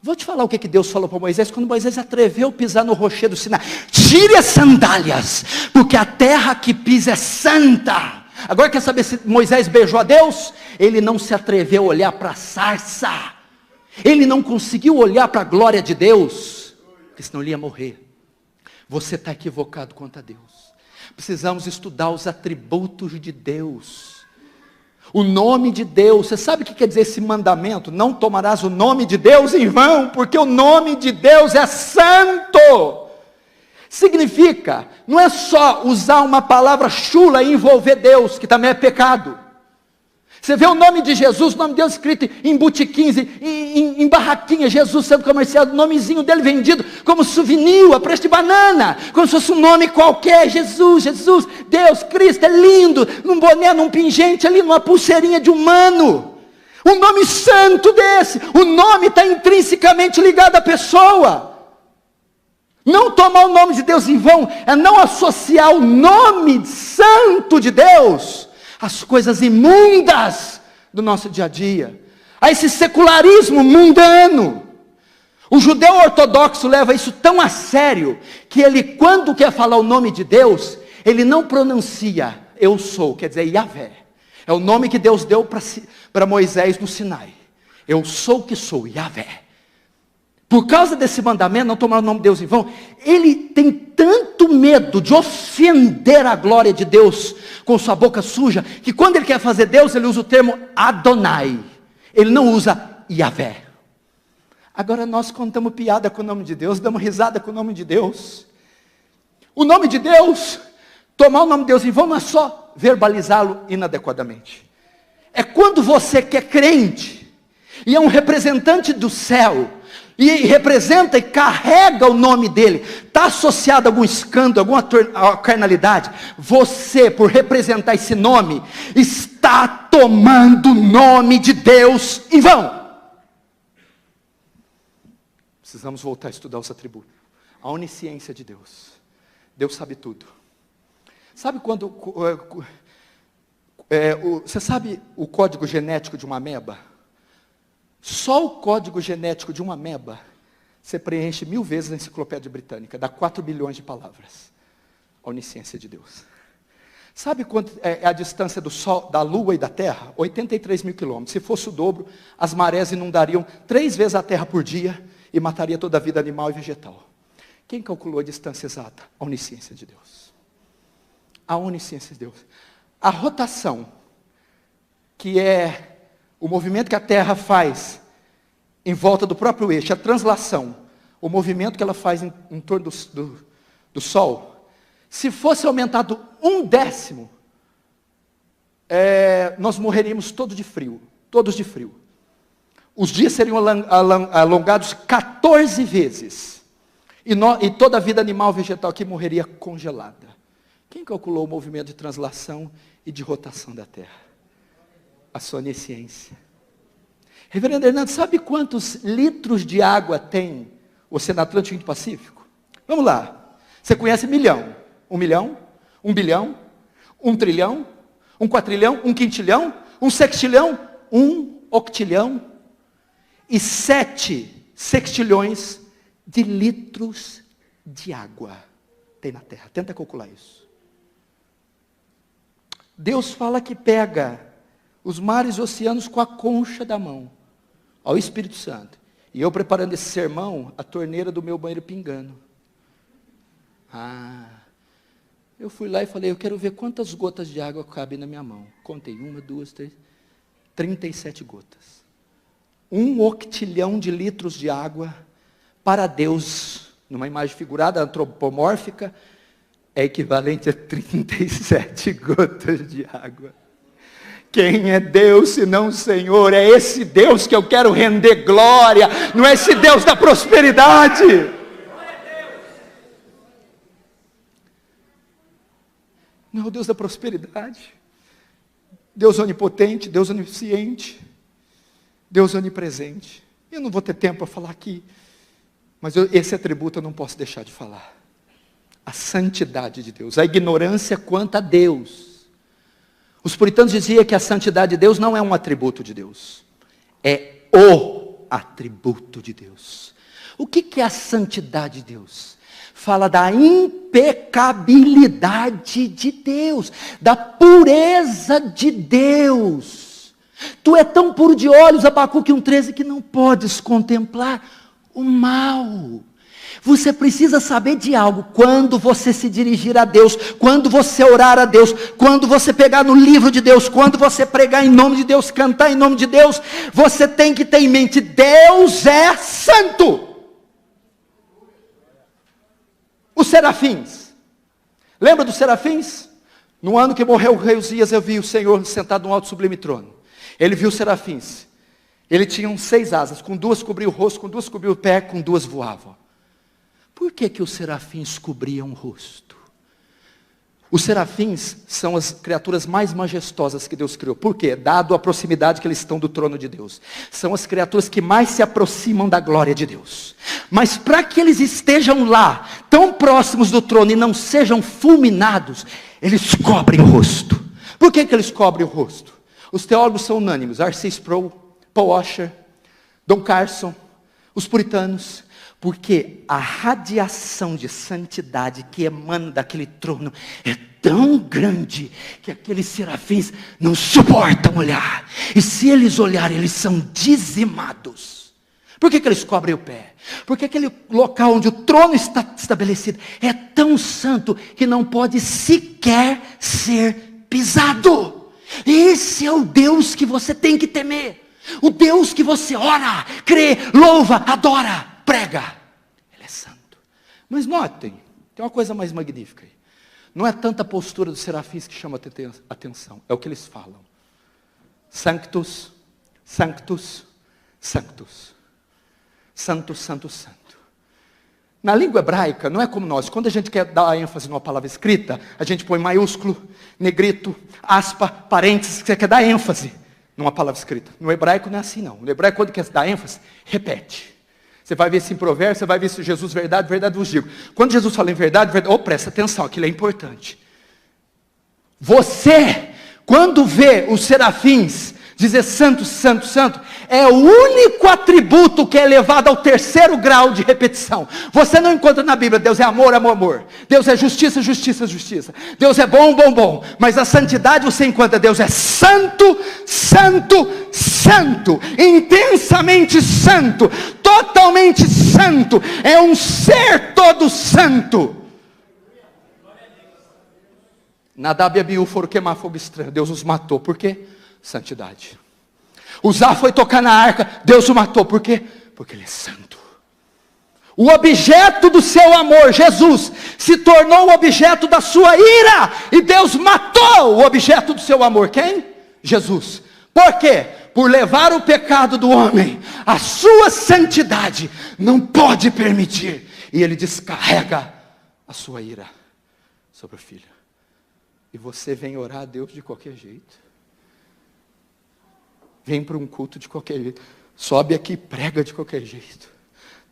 Vou te falar o que Deus falou para Moisés, quando Moisés atreveu a pisar no rochedo do Sinai. Tire as sandálias, porque a terra que pisa é santa. Agora quer saber se Moisés beijou a Deus? Ele não se atreveu a olhar para a sarça. Ele não conseguiu olhar para a glória de Deus, porque senão ele ia morrer. Você está equivocado quanto a Deus. Precisamos estudar os atributos de Deus. O nome de Deus. Você sabe o que quer dizer esse mandamento? Não tomarás o nome de Deus em vão, porque o nome de Deus é santo. Significa, não é só usar uma palavra chula e envolver Deus, que também é pecado. Você vê o nome de Jesus, o nome de Deus escrito em botiquins, em barraquinha, Jesus sendo comerciado, o nomezinho dele vendido como souvenir, a preço de banana, como se fosse um nome qualquer. Jesus, Deus, Cristo, é lindo, num boné, num pingente ali, numa pulseirinha de humano. Um nome santo desse, o nome está intrinsecamente ligado à pessoa. Não tomar o nome de Deus em vão, é não associar o nome santo de Deus às coisas imundas do nosso dia a dia, a esse secularismo mundano. O judeu ortodoxo leva isso tão a sério, que ele, quando quer falar o nome de Deus, ele não pronuncia eu sou, quer dizer Yahvé. É o nome que Deus deu para Moisés no Sinai. Eu sou o que sou, Yahvé. Por causa desse mandamento, não tomar o nome de Deus em vão, ele tem tanto medo de ofender a glória de Deus com sua boca suja, que quando ele quer fazer Deus, ele usa o termo Adonai. Ele não usa Yahvé. Agora nós contamos piada com o nome de Deus, damos risada com o nome de Deus. O nome de Deus, tomar o nome de Deus em vão não é só verbalizá-lo inadequadamente. É quando você que é crente, e é um representante do céu, e representa e carrega o nome dele, está associado a algum escândalo, alguma carnalidade, você, por representar esse nome, está tomando o nome de Deus em vão. Precisamos voltar a estudar os atributos. A onisciência de Deus. Deus sabe tudo. Sabe quando... você sabe o código genético de uma ameba? Só o código genético de uma ameba, você preenche 1000 vezes na enciclopédia britânica, dá 4 bilhões de palavras. A onisciência de Deus. Sabe quanto é a distância do Sol, da Lua e da Terra? 83 mil quilômetros. Se fosse o dobro, as marés inundariam 3 vezes a Terra por dia e mataria toda a vida animal e vegetal. Quem calculou a distância exata? A onisciência de Deus. A onisciência de Deus. A rotação, que é o movimento que a Terra faz em volta do próprio eixo, a translação, o movimento que ela faz em torno do Sol, se fosse aumentado 1/10, nós morreríamos todos de frio. Os dias seriam alongados 14 vezes. E toda a vida animal e vegetal aqui morreria congelada. Quem calculou o movimento de translação e de rotação da Terra? A sua onisciência. Reverendo Hernando, sabe quantos litros de água tem o Oceano Atlântico e Pacífico? Vamos lá. Você conhece milhão? 1 milhão? 1 bilhão? 1 trilhão? 1 quatrilhão? 1 quintilhão? 1 sextilhão? 1 octilhão? E 7 sextilhões de litros de água tem na Terra. Tenta calcular isso. Deus fala que pega os mares e oceanos com a concha da mão, ao Espírito Santo. E eu preparando esse sermão, a torneira do meu banheiro pingando. Eu fui lá e falei, eu quero ver quantas gotas de água cabem na minha mão. Contei, 1, 2, 3, 37 gotas. 1 octilhão de litros de água, para Deus, numa imagem figurada, antropomórfica, é equivalente a 37 gotas de água. Quem é Deus senão o Senhor? É esse Deus que eu quero render glória, não é esse Deus da prosperidade. Não é o Deus da prosperidade. Deus onipotente, Deus onisciente, Deus onipresente. Eu não vou ter tempo para falar aqui, mas esse atributo eu não posso deixar de falar. A santidade de Deus, a ignorância quanto a Deus. Os puritanos diziam que a santidade de Deus não é um atributo de Deus, é o atributo de Deus. O que é a santidade de Deus? Fala da impecabilidade de Deus, da pureza de Deus. Tu é tão puro de olhos, Abacuque 1,13, que não podes contemplar o mal. Você precisa saber de algo. Quando você se dirigir a Deus, quando você orar a Deus, quando você pegar no livro de Deus, quando você pregar em nome de Deus, cantar em nome de Deus, você tem que ter em mente: Deus é santo. Os serafins, lembra dos serafins? No ano que morreu o rei Uzias, eu vi o Senhor sentado num alto sublime trono. Ele viu os serafins. Ele tinha 6 asas, com 2 cobria o rosto, com 2 cobria o pé, com 2 voavam. Por que os serafins cobriam o rosto? Os serafins são as criaturas mais majestosas que Deus criou. Por quê? Dado a proximidade que eles estão do trono de Deus. São as criaturas que mais se aproximam da glória de Deus. Mas para que eles estejam lá, tão próximos do trono e não sejam fulminados, eles cobrem o rosto. Por que eles cobrem o rosto? Os teólogos são unânimes. R.C. Sproul, Paul Washer, Don Carson, os puritanos. Porque a radiação de santidade que emana daquele trono é tão grande que aqueles serafins não suportam olhar. E se eles olharem, eles são dizimados. Por que eles cobrem o pé? Porque aquele local onde o trono está estabelecido é tão santo que não pode sequer ser pisado. Esse é o Deus que você tem que temer. O Deus que você ora, crê, louva, adora, prega. Ele é santo. Mas notem, tem uma coisa mais magnífica aí. Não é tanta a postura dos serafins que chama a atenção, é o que eles falam. Sanctus, sanctus, sanctus. Santo, santo, santo. Na língua hebraica, não é como nós. Quando a gente quer dar ênfase numa palavra escrita, a gente põe maiúsculo, negrito, aspa, parênteses, que você quer dar ênfase numa palavra escrita. No hebraico não é assim não. No hebraico, quando quer dar ênfase, repete. Você vai ver isso em Provérbios, você vai ver isso em Jesus, verdade, verdade vos digo. Quando Jesus fala em verdade, verdade, presta atenção, aquilo é importante. Você, quando vê os serafins dizer santo, santo, santo, é o único atributo que é elevado ao 3º grau de repetição. Você não encontra na Bíblia: Deus é amor, amor, amor. Deus é justiça, justiça, justiça. Deus é bom, bom, bom. Mas a santidade você encontra: Deus é santo, santo, santo. Intensamente santo. Totalmente santo. É um ser todo santo. Nadab e Abiú foram queimar fogo estranho. Deus os matou. Por quê? Santidade. Uzá foi tocar na arca, Deus o matou. Por quê? Porque ele é santo. O objeto do seu amor, Jesus, se tornou o objeto da sua ira, e Deus matou o objeto do seu amor. Quem? Jesus. Por quê? Por levar o pecado do homem. A sua santidade não pode permitir, e ele descarrega a sua ira sobre o filho. E você vem orar a Deus de qualquer jeito. Vem para um culto de qualquer jeito. Sobe aqui e prega de qualquer jeito.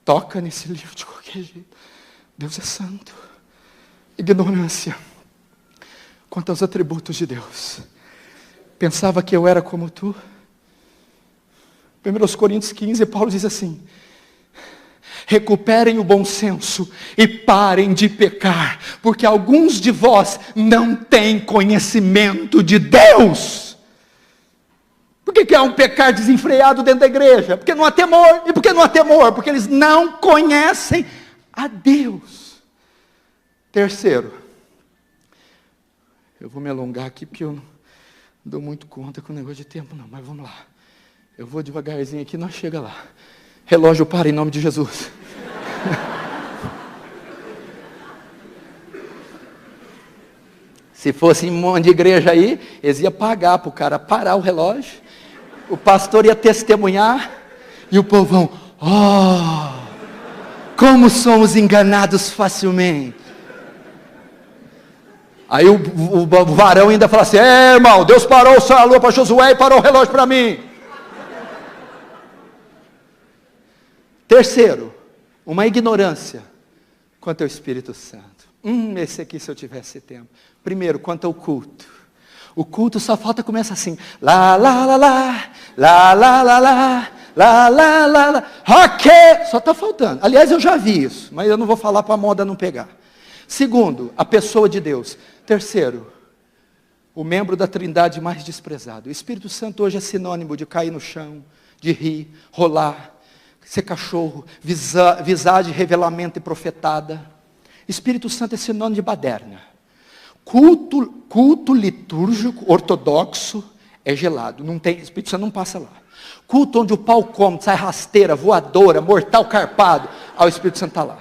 Toca nesse livro de qualquer jeito. Deus é santo. Ignorância quanto aos atributos de Deus. Pensava que eu era como tu. 1 Coríntios 15, Paulo diz assim: recuperem o bom senso e parem de pecar, porque alguns de vós não têm conhecimento de Deus. Por que há um pecar desenfreado dentro da igreja? Porque não há temor. E por que não há temor? Porque eles não conhecem a Deus. 3º, eu vou me alongar aqui porque eu não dou muito conta com o negócio de tempo não, mas vamos lá. Eu vou devagarzinho aqui, nós chega lá. Relógio para em nome de Jesus. Se fosse um monte de igreja aí, eles iam pagar para o cara parar o relógio. O pastor ia testemunhar. E o povão: como somos enganados facilmente. Aí o varão ainda fala assim: irmão, Deus parou a lua para Josué e parou o relógio para mim. Terceiro, uma ignorância quanto ao Espírito Santo. Esse aqui, se eu tivesse tempo. Primeiro, quanto ao culto. O culto só falta, começa assim: lá, lá, lá, lá, lá, lá, lá, lá, lá, lá, lá, lá, ok, só está faltando. Aliás, eu já vi isso, mas eu não vou falar para a moda não pegar. Segundo, a pessoa de Deus. Terceiro, o membro da trindade mais desprezado. O Espírito Santo hoje é sinônimo de cair no chão, de rir, rolar, ser cachorro, visagem, revelamento e profetada. Espírito Santo é sinônimo de baderna. Culto litúrgico, ortodoxo, é gelado. Não tem, Espírito Santo não passa lá. Culto onde o pau come, sai rasteira, voadora, mortal carpado, o Espírito Santo está lá.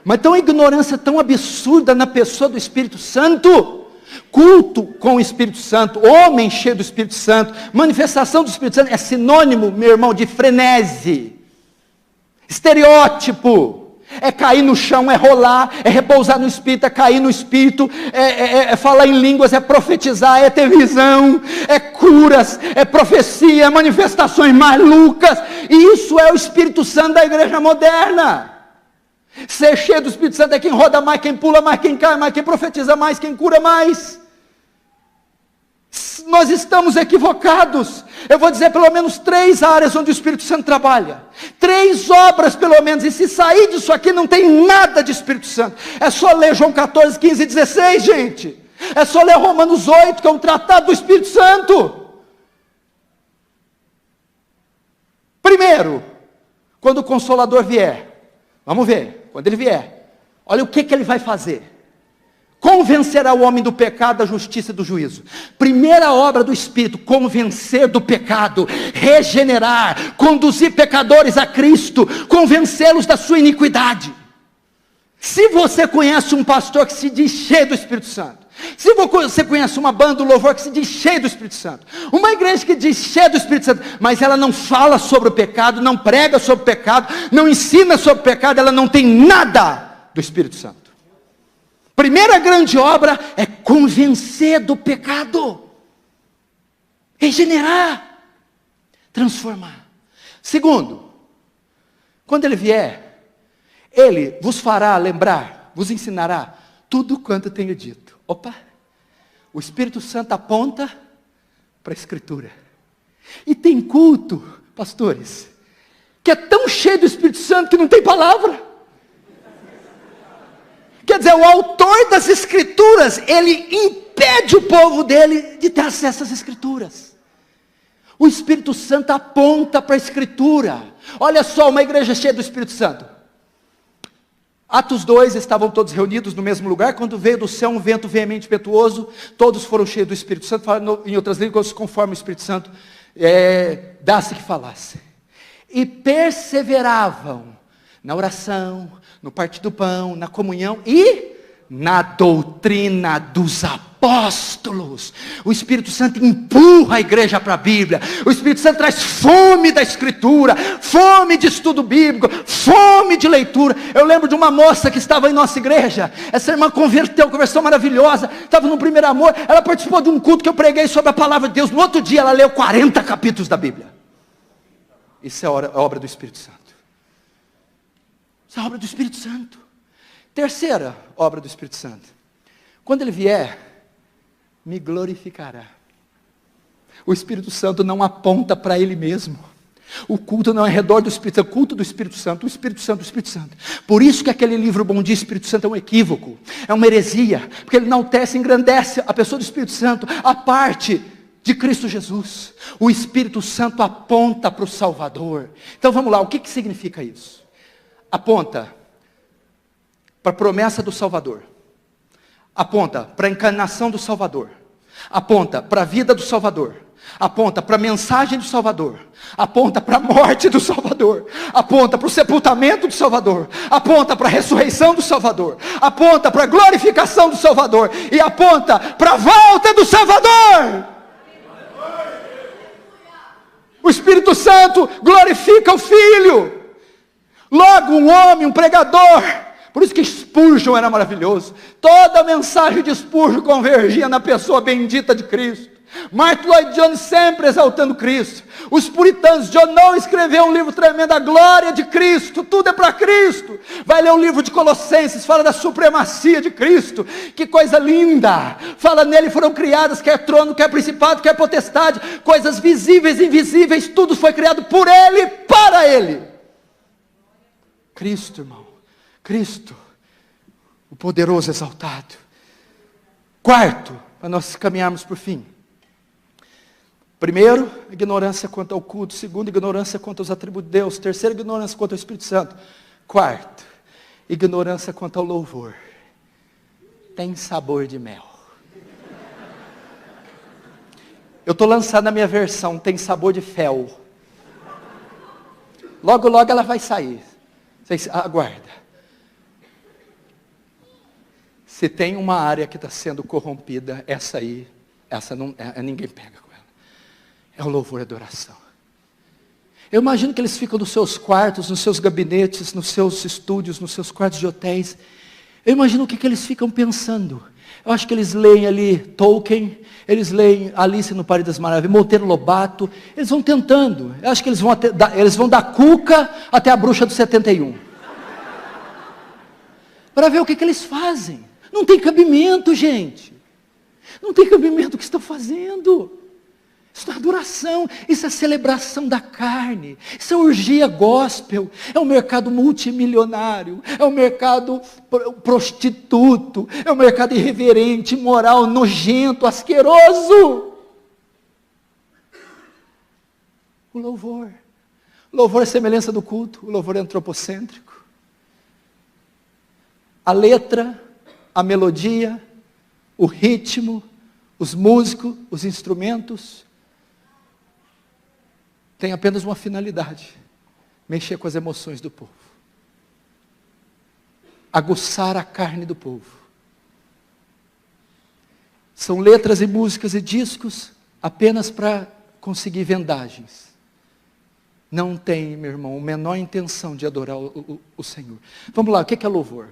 Mas tem uma ignorância tão absurda na pessoa do Espírito Santo. Culto com o Espírito Santo, homem cheio do Espírito Santo, manifestação do Espírito Santo, é sinônimo, meu irmão, de frenesi, estereótipo. É cair no chão, é rolar, é repousar no Espírito, é cair no Espírito, é falar em línguas, é profetizar, é ter visão, é curas, é profecia, é manifestações malucas. E isso é o Espírito Santo da igreja moderna. Ser cheio do Espírito Santo é quem roda mais, quem pula mais, quem cai mais, quem profetiza mais, quem cura mais. Nós estamos equivocados. Eu vou dizer pelo menos 3 áreas onde o Espírito Santo trabalha. 3 obras pelo menos. E se sair disso aqui não tem nada de Espírito Santo. É só ler João 14, 15 e 16, gente. É só ler Romanos 8, que é um tratado do Espírito Santo. Primeiro, quando o Consolador vier. Vamos ver, quando ele vier. Olha o que ele vai fazer. Convencerá o homem do pecado, da justiça e do juízo. Primeira obra do Espírito: convencer do pecado, regenerar, conduzir pecadores a Cristo, convencê-los da sua iniquidade. Se você conhece um pastor que se diz cheio do Espírito Santo, se você conhece uma banda do louvor que se diz cheio do Espírito Santo, uma igreja que diz cheio do Espírito Santo, mas ela não fala sobre o pecado, não prega sobre o pecado, não ensina sobre o pecado, ela não tem nada do Espírito Santo. Primeira grande obra é convencer do pecado, regenerar, transformar. Segundo, quando ele vier, ele vos fará lembrar, vos ensinará tudo quanto tenho dito. Opa, o Espírito Santo aponta para a Escritura. E tem culto, pastores, que é tão cheio do Espírito Santo que não tem palavra. Quer dizer, o autor das Escrituras, ele impede o povo dele de ter acesso às Escrituras. O Espírito Santo aponta para a Escritura. Olha só, uma igreja cheia do Espírito Santo. Atos 2, estavam todos reunidos no mesmo lugar, quando veio do céu um vento veemente e impetuoso, todos foram cheios do Espírito Santo, falando em outras línguas, conforme o Espírito Santo dá-se que falasse. E perseveravam na oração, no partir do pão, na comunhão e na doutrina dos apóstolos. O Espírito Santo empurra a igreja para a Bíblia. O Espírito Santo traz fome da Escritura, fome de estudo bíblico, fome de leitura. Eu lembro de uma moça que estava em nossa igreja. Essa irmã converteu, conversão maravilhosa, estava no primeiro amor. Ela participou de um culto que eu preguei sobre a palavra de Deus. No outro dia ela leu 40 capítulos da Bíblia. Isso é a obra do Espírito Santo. Isso é a obra do Espírito Santo. Terceira obra do Espírito Santo: quando ele vier, me glorificará. O Espírito Santo não aponta para ele mesmo. O culto não é ao redor do Espírito Santo, o culto do Espírito Santo, o Espírito Santo, o Espírito Santo. Por isso que aquele livro Bom Dia Espírito Santo é um equívoco, é uma heresia, porque ele enaltece, engrandece a pessoa do Espírito Santo, a parte de Cristo Jesus. O Espírito Santo aponta para o Salvador. Então vamos lá, o que significa isso? Aponta para a promessa do Salvador, aponta para a encarnação do Salvador, aponta para a vida do Salvador, aponta para a mensagem do Salvador, aponta para a morte do Salvador, aponta para o sepultamento do Salvador, aponta para a ressurreição do Salvador, aponta para a glorificação do Salvador e aponta para a volta do Salvador. O Espírito Santo glorifica o Filho. Logo, um homem, um pregador, Por isso que Spurgeon era maravilhoso. Toda a mensagem de Spurgeon convergia na pessoa bendita de Cristo. Martin Lloyd Jones sempre exaltando Cristo. Os puritanos, John Knox escreveu um livro tremendo, a glória de Cristo, tudo é para Cristo. Vai ler o livro de Colossenses, fala da supremacia de Cristo, que coisa linda. Fala nele foram criadas, quer trono, quer principado, quer potestade, coisas visíveis e invisíveis, tudo foi criado por Ele, para Ele. Cristo, irmão, Cristo, o poderoso exaltado. Quarto, para nós caminharmos para o fim. Primeiro, ignorância quanto ao culto. Segundo, ignorância quanto aos atributos de Deus. Terceiro, ignorância quanto ao Espírito Santo. Quarto, ignorância quanto ao louvor. Tem sabor de mel. Eu estou lançando a minha versão, tem sabor de fel. Logo, logo ela vai sair. Vocês aguarda. Se tem uma área que está sendo corrompida, essa aí, ninguém pega. É o louvor e adoração. Eu imagino que eles ficam nos seus quartos, nos seus gabinetes, nos seus estúdios, nos seus quartos de hotéis. Eu imagino o que eles ficam pensando. Eu acho que eles leem ali Tolkien, eles leem Alice no País das Maravilhas, Monteiro Lobato. Eles vão tentando. Eu acho que eles vão da Cuca até a Bruxa do 71. Para ver o que eles fazem. Não tem cabimento, gente. Não tem cabimento o que estão fazendo. Isso é adoração, isso é celebração da carne, isso é orgia gospel, é um mercado multimilionário, é um mercado prostituto, é um mercado irreverente, imoral, nojento, asqueroso. O louvor é semelhança do culto, o louvor é antropocêntrico. A letra, a melodia, o ritmo, os músicos, os instrumentos, tem apenas uma finalidade: mexer com as emoções do povo, aguçar a carne do povo. São letras e músicas e discos apenas para conseguir vendagens. Não tem, meu irmão, a menor intenção de adorar o Senhor. Vamos lá, o que é louvor?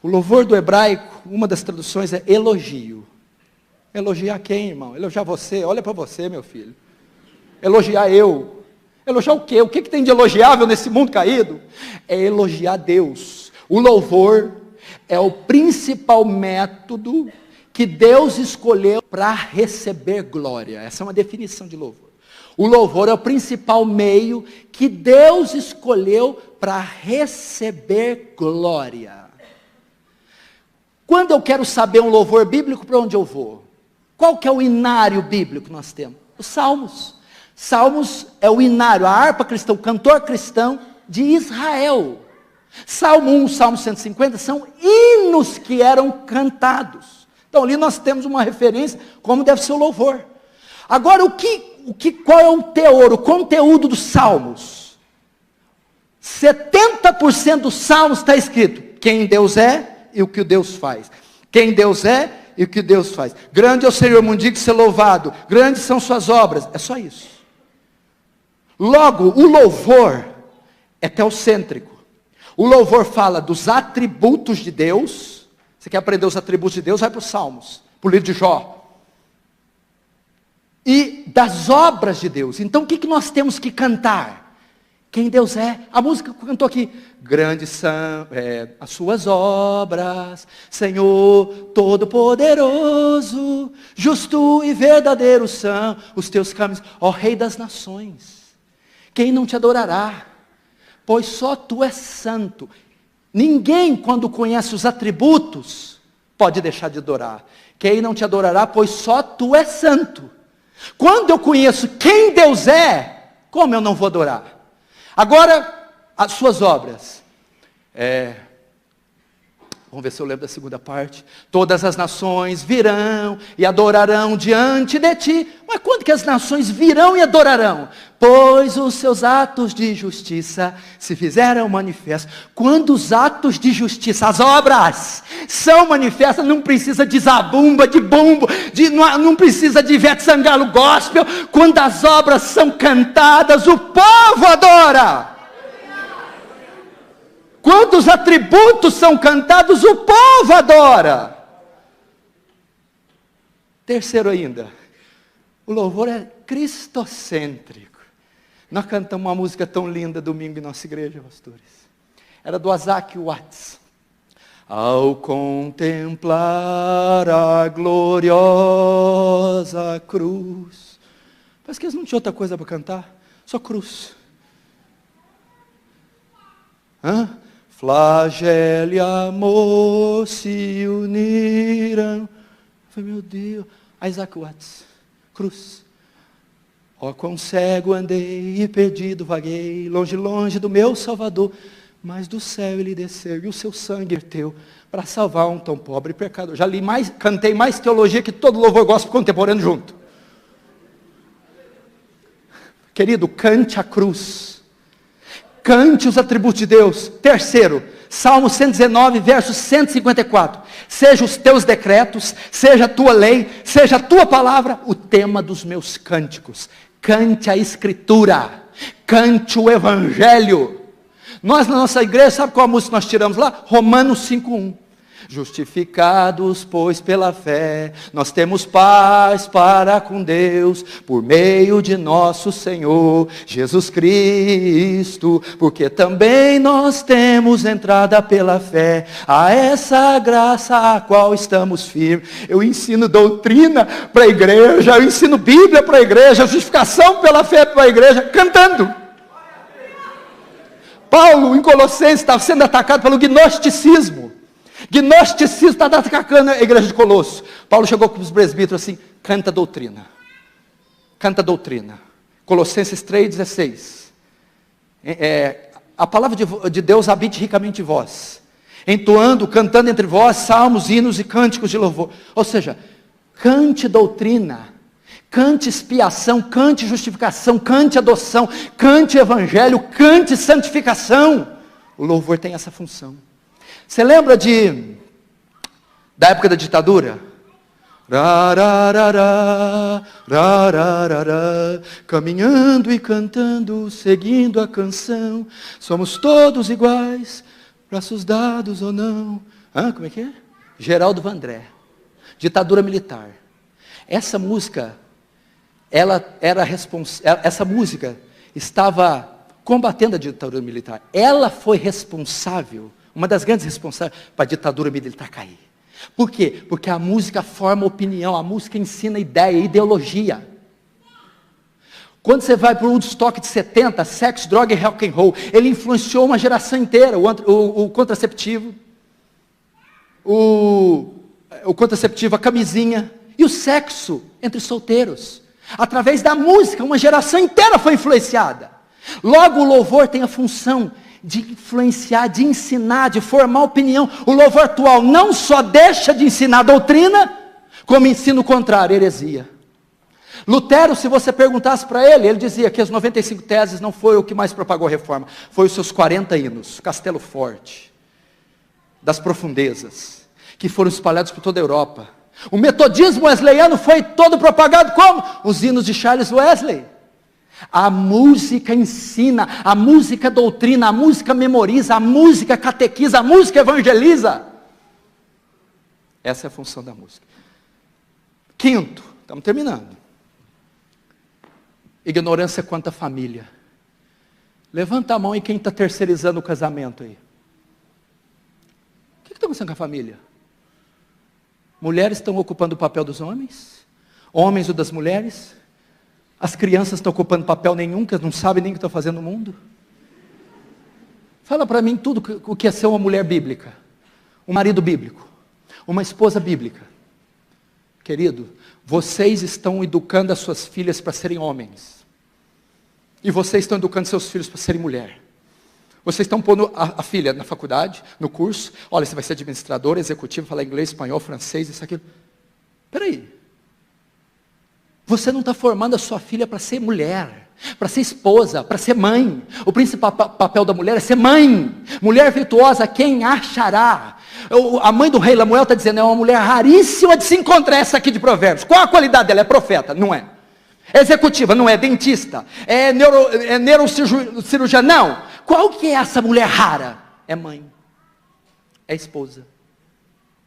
O louvor do hebraico, uma das traduções é elogio. Elogiar quem, irmão? Elogiar você? Olha para você, meu filho. Elogiar eu. Elogiar o quê? O que tem de elogiável nesse mundo caído? É elogiar Deus. O louvor é o principal método que Deus escolheu para receber glória. Essa é uma definição de louvor. O louvor é o principal meio que Deus escolheu para receber glória. Quando eu quero saber um louvor bíblico, para onde eu vou? Qual que é o inário bíblico que nós temos? Os Salmos. Salmos é o inário, a harpa cristã, o cantor cristão de Israel. Salmo 1, Salmo 150 são hinos que eram cantados. Então ali nós temos uma referência como deve ser o louvor. Agora qual é o teor, o conteúdo dos Salmos? 70% dos Salmos está escrito quem Deus é e o que Deus faz. Quem Deus é e o que Deus faz. Grande é o Senhor, mundico ser louvado. Grandes são suas obras. É só isso. Logo, o louvor é teocêntrico. O louvor fala dos atributos de Deus. Você quer aprender os atributos de Deus? Vai para os Salmos, para o livro de Jó. E das obras de Deus. Então o que nós temos que cantar? Quem Deus é. A música que cantou aqui. Grandes são as suas obras, Senhor Todo-Poderoso, justo e verdadeiro são os teus caminhos, ó Rei das nações. Quem não te adorará? Pois só tu és santo. Ninguém, quando conhece os atributos, pode deixar de adorar. Quem não te adorará? Pois só tu és santo. Quando eu conheço quem Deus é, como eu não vou adorar? Agora, as suas obras. Vamos ver se eu lembro da segunda parte. Todas as nações virão e adorarão diante de ti. Mas quando que as nações virão e adorarão? Pois os seus atos de justiça se fizeram manifestos. Quando os atos de justiça, as obras, são manifestas, não precisa de zabumba, de bumbo, não precisa de Ivete Sangalo gospel. Quando as obras são cantadas, o povo adora. Quando os atributos são cantados, o povo adora. Terceiro ainda, o louvor é cristocêntrico. Nós cantamos uma música tão linda domingo em nossa igreja, pastores. Era do Isaac Watts. Ao contemplar a gloriosa cruz. Parece que eles não tinham outra coisa para cantar, só cruz. Flagelo e amor se uniram. Eu falei, meu Deus. Isaac Watts, cruz. Ó, quão cego andei e perdido vaguei, longe, longe do meu Salvador. Mas do céu ele desceu e o seu sangue verteu para salvar um tão pobre pecador. Já li mais, cantei mais teologia que todo louvor gospel contemporâneo junto. Querido, cante a cruz. Cante os atributos de Deus. Terceiro, Salmo 119, verso 154. Seja os teus decretos, seja a tua lei, seja a tua palavra, o tema dos meus cânticos. Cante a Escritura. Cante o Evangelho. Nós na nossa igreja, sabe qual a música nós tiramos lá? Romanos 5:1. Justificados, pois, pela fé, nós temos paz para com Deus, por meio de nosso Senhor Jesus Cristo, porque também nós temos entrada pela fé, a essa graça a qual estamos firmes. Eu ensino doutrina para a igreja, eu ensino Bíblia para a igreja, justificação pela fé para a igreja, cantando. Paulo, em Colossenses, estava sendo atacado pelo gnosticismo. Gnosticismo está atacando a igreja de Colosso. Paulo chegou com os presbíteros assim, canta doutrina. Canta doutrina. Colossenses 3,16. A palavra de Deus habite ricamente em vós, entoando, cantando entre vós, salmos, hinos e cânticos de louvor. Ou seja, cante doutrina, cante expiação, cante justificação, cante adoção, cante evangelho, cante santificação. O louvor tem essa função. Você lembra da época da ditadura? Caminhando e cantando, seguindo a canção, somos todos iguais, braços dados ou não. Como é que é? Geraldo Vandré, ditadura militar. Essa música, essa música estava combatendo a ditadura militar. Ela foi responsável, uma das grandes responsáveis para a ditadura militar cair. Por quê? Porque a música forma opinião, a música ensina ideia, ideologia. Quando você vai para o Woodstock de 70, sexo, droga e rock and roll, ele influenciou uma geração inteira, o contraceptivo, a camisinha e o sexo entre solteiros. Através da música, uma geração inteira foi influenciada. Logo, o louvor tem a função de influenciar, de ensinar, de formar opinião. O louvor atual não só deixa de ensinar doutrina, como ensina o contrário, heresia. Lutero, se você perguntasse para ele, ele dizia que as 95 teses não foi o que mais propagou a reforma, foi os seus 40 hinos, Castelo Forte, das profundezas, que foram espalhados por toda a Europa. O metodismo wesleyano foi todo propagado como? Os hinos de Charles Wesley. A música ensina, a música doutrina, a música memoriza, a música catequiza, a música evangeliza. Essa é a função da música. Quinto, estamos terminando. Ignorância quanto à família. Levanta a mão aí quem está terceirizando o casamento aí. O que está acontecendo com a família? Mulheres estão ocupando o papel dos homens? Homens o das mulheres? As crianças estão ocupando papel nenhum, que não sabem nem o que estão fazendo no mundo? Fala para mim tudo o que é ser uma mulher bíblica, um marido bíblico, uma esposa bíblica. Querido, vocês estão educando as suas filhas para serem homens. E vocês estão educando seus filhos para serem mulher. Vocês estão pondo a filha na faculdade, no curso. Olha, você vai ser administrador, executivo, falar inglês, espanhol, francês, isso, aquilo. Espera aí. Você não está formando a sua filha para ser mulher, para ser esposa, para ser mãe. O principal papel da mulher é ser mãe. Mulher virtuosa, quem achará? A mãe do rei Lemuel está dizendo, é uma mulher raríssima de se encontrar, essa aqui de Provérbios. Qual a qualidade dela? É profeta? Não é. É executiva? Não é. Dentista? É neurocirurgiã? Não. Qual que é essa mulher rara? é mãe, é esposa.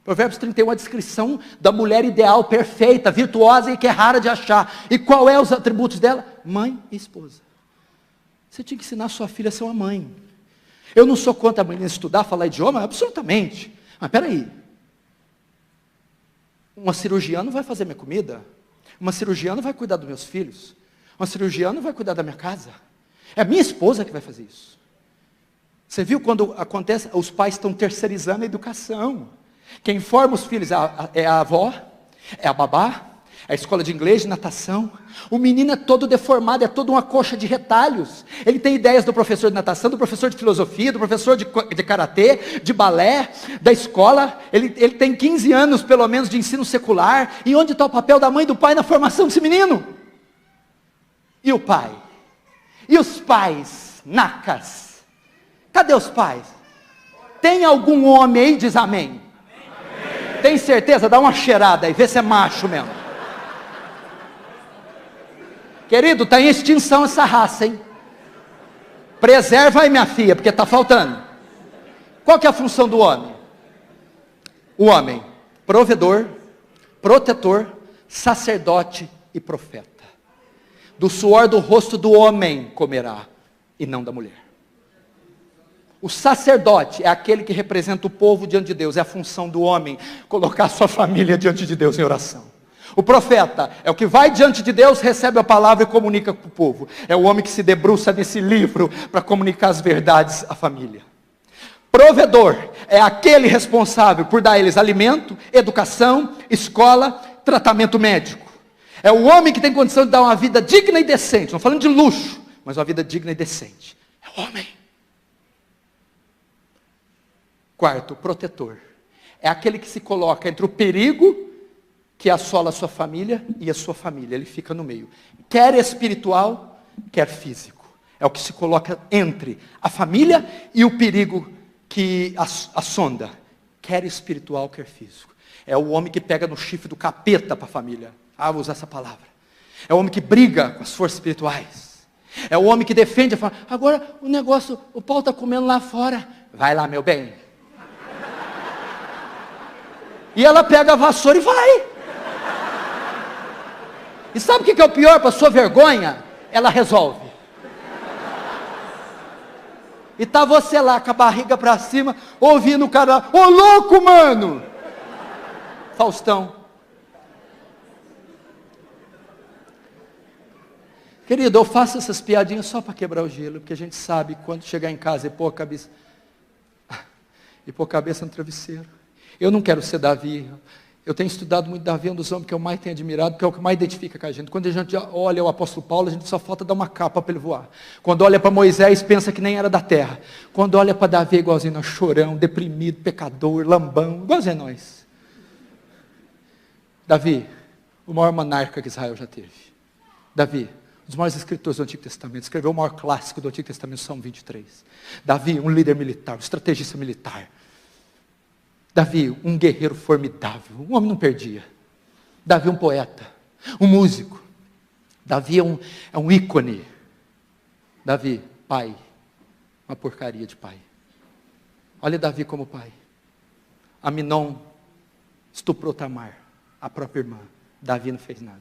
Provérbios 31 é a descrição da mulher ideal, perfeita, virtuosa e que é rara de achar. E qual é os atributos dela? Mãe e esposa. Você tinha que ensinar sua filha a ser uma mãe. Eu não sou contra a menina estudar, falar idioma, absolutamente. Mas peraí. Uma cirurgiã não vai fazer minha comida. Uma cirurgiã não vai cuidar dos meus filhos. Uma cirurgiã não vai cuidar da minha casa. É a minha esposa que vai fazer isso. Você viu quando acontece, os pais estão terceirizando a educação. Quem forma os filhos é a avó, é a babá, é a escola de inglês, de natação. O menino é todo deformado, é toda uma coxa de retalhos. Ele tem ideias do professor de natação, do professor de filosofia, do professor de karatê, de balé, da escola. Ele tem 15 anos, pelo menos, de ensino secular. E onde está o papel da mãe e do pai na formação desse menino? E o pai? E os pais, nacas? Cadê os pais? Tem algum homem aí? Diz amém. Tem certeza? Dá uma cheirada aí, vê se é macho mesmo. Querido, está em extinção essa raça, hein? Preserva aí, minha filha, porque está faltando. Qual que é a função do homem? O homem, provedor, protetor, sacerdote e profeta. Do suor do rosto do homem comerá, e não da mulher. O sacerdote é aquele que representa o povo diante de Deus. É a função do homem colocar sua família diante de Deus em oração. O profeta é o que vai diante de Deus, recebe a palavra e comunica com o povo. É o homem que se debruça nesse livro para comunicar as verdades à família. Provedor é aquele responsável por dar a eles alimento, educação, escola, tratamento médico. É o homem que tem condição de dar uma vida digna e decente. Não falando de luxo, mas uma vida digna e decente. É o homem. Quarto, protetor. É aquele que se coloca entre o perigo que assola a sua família e a sua família. Ele fica no meio. Quer espiritual, quer físico. É o que se coloca entre a família e o perigo que assonda. Quer espiritual, quer físico. É o homem que pega no chifre do capeta para a família. Vou usar essa palavra. É o homem que briga com as forças espirituais. É o homem que defende a família. Agora o negócio, o pau está comendo lá fora. Vai lá, meu bem. E ela pega a vassoura e vai. E sabe o que é o pior para sua vergonha? Ela resolve. E tá você lá com a barriga para cima, ouvindo o cara, ô louco, mano! Faustão. Querido, eu faço essas piadinhas só para quebrar o gelo, porque a gente sabe quando chegar em casa e pôr a cabeça no travesseiro. Eu não quero ser Davi. Eu tenho estudado muito Davi, é um dos homens que eu mais tenho admirado, porque é o que mais identifica com a gente. Quando a gente olha o apóstolo Paulo, a gente só falta dar uma capa para ele voar. Quando olha para Moisés, pensa que nem era da terra. Quando olha para Davi, é igualzinho nós, chorão, deprimido, pecador, lambão, igualzinho a nós. Davi, o maior monarca que Israel já teve. Davi, um dos maiores escritores do Antigo Testamento, escreveu o maior clássico do Antigo Testamento, Salmo 23. Davi, um líder militar, um estrategista militar. Davi, um guerreiro formidável, um homem não perdia. Davi, um poeta, um músico. Davi é um ícone. Davi, pai, uma porcaria de pai. Olha Davi como pai. Aminon estuprou Tamar, a própria irmã. Davi não fez nada.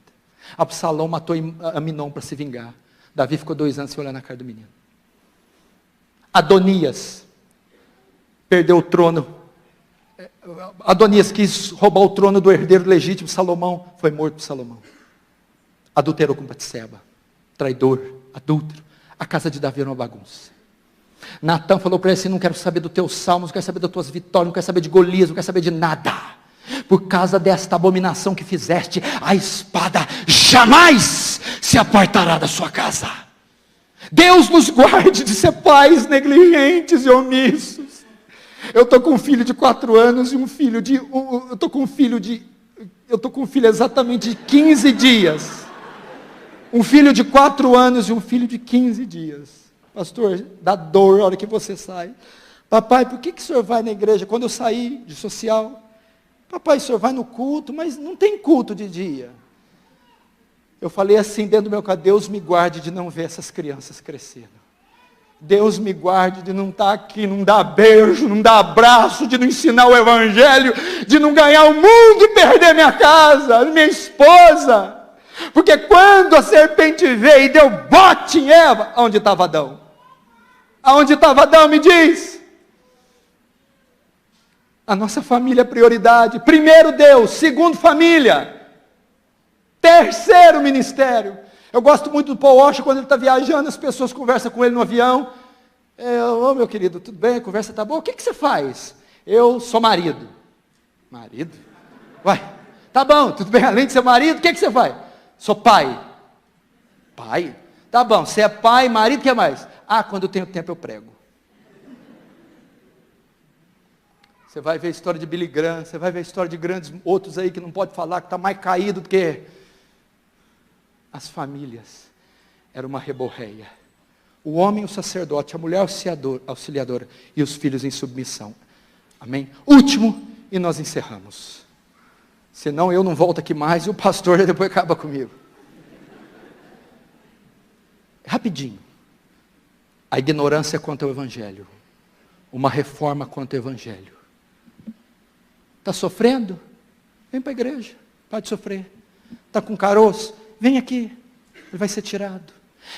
Absalão matou Aminon para se vingar. Davi ficou 2 anos sem olhar na cara do menino. Adonias perdeu o trono. Adonias quis roubar o trono do herdeiro legítimo, Salomão, foi morto por Salomão. Adulterou com Batseba, traidor, adúltero. A casa de Davi era uma bagunça. Natã falou para ele assim, não quero saber dos teus salmos, não quero saber das tuas vitórias, não quero saber de Golias, não quero saber de nada. Por causa desta abominação que fizeste, a espada jamais se apartará da sua casa. Deus nos guarde de ser pais negligentes e omissos. Eu estou com um filho de 4 anos e um filho de... Eu estou com um filho exatamente de 15 dias. Um filho de 4 anos e um filho de 15 dias. Pastor, dá dor a hora que você sai. Papai, por que o senhor vai na igreja? Quando eu saí de social, papai, o senhor vai no culto, mas não tem culto de dia. Eu falei assim dentro do meu coração, Deus me guarde de não ver essas crianças crescendo. Deus me guarde de não estar aqui, não dar beijo, não dar abraço, de não ensinar o Evangelho, de não ganhar o mundo e perder minha casa, minha esposa. Porque quando a serpente veio e deu bote em Eva, onde estava Adão? Aonde estava Adão, me diz? A nossa família é prioridade. Primeiro Deus, segundo família, terceiro ministério. Eu gosto muito do Paul Washer, quando ele está viajando, as pessoas conversam com ele no avião. Ô meu querido, tudo bem? A conversa está boa? O que você faz? Eu sou marido. Marido? Uai, tá bom, tudo bem? Além de ser marido, o que você faz? Sou pai. Pai? Tá bom, você é pai, marido, o que mais? Quando eu tenho tempo eu prego. Você vai ver a história de Billy Graham, você vai ver a história de grandes outros aí que não pode falar, que está mais caído do que... As famílias eram uma reborreia. O homem, o sacerdote, a mulher auxiliadora e os filhos em submissão. Amém? Último, e nós encerramos. Senão eu não volto aqui mais e o pastor depois acaba comigo. Rapidinho. A ignorância quanto ao Evangelho. Uma reforma quanto ao Evangelho. Está sofrendo? Vem para a igreja. Pode sofrer. Está com caroço? Vem aqui. Ele vai ser tirado.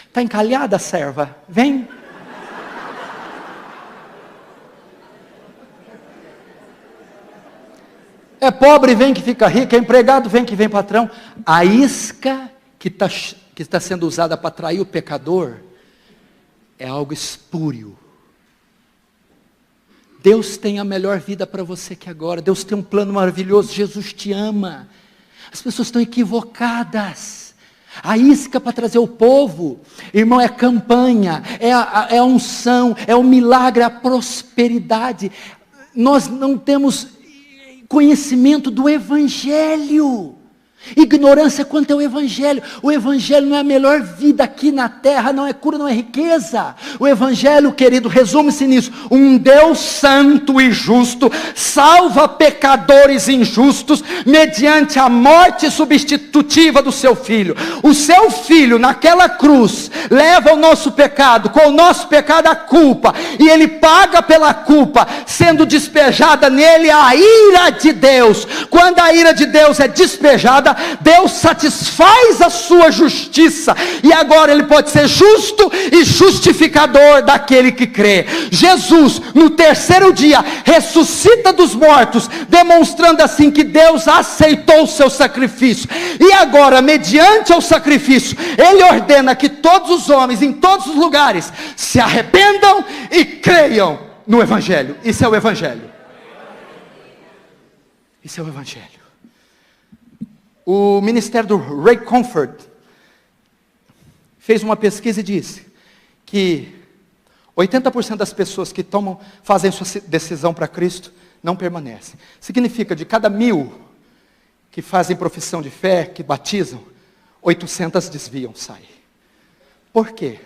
Está encalhada a serva? Vem. É pobre, vem que fica rico. É empregado, vem que vem patrão. A isca que está sendo usada para atrair o pecador é algo espúrio. Deus tem a melhor vida para você que agora. Deus tem um plano maravilhoso. Jesus te ama. As pessoas estão equivocadas. A isca para trazer o povo, irmão, é campanha, é a unção, é o milagre, a prosperidade. Nós não temos conhecimento do Evangelho. Ignorância quanto ao Evangelho. O Evangelho não é a melhor vida aqui na terra, não é cura, não é riqueza. O Evangelho, querido, resume-se nisso: um Deus santo e justo salva pecadores injustos mediante a morte substitutiva do seu Filho. O seu Filho naquela cruz leva o nosso pecado, com o nosso pecado a culpa, e Ele paga pela culpa, sendo despejada nele a ira de Deus. Quando a ira de Deus é despejada, Deus satisfaz a sua justiça, e agora Ele pode ser justo e justificador daquele que crê. Jesus, no terceiro dia, ressuscita dos mortos, demonstrando assim que Deus aceitou o seu sacrifício, e agora, mediante o sacrifício, Ele ordena que todos os homens, em todos os lugares, se arrependam e creiam no Evangelho. Isso é o Evangelho. Isso é o Evangelho. O ministério do Ray Comfort fez uma pesquisa e disse que 80% das pessoas que fazem sua decisão para Cristo não permanecem. Significa, de cada 1000 que fazem profissão de fé, que batizam, 800 desviam, saem. Por quê?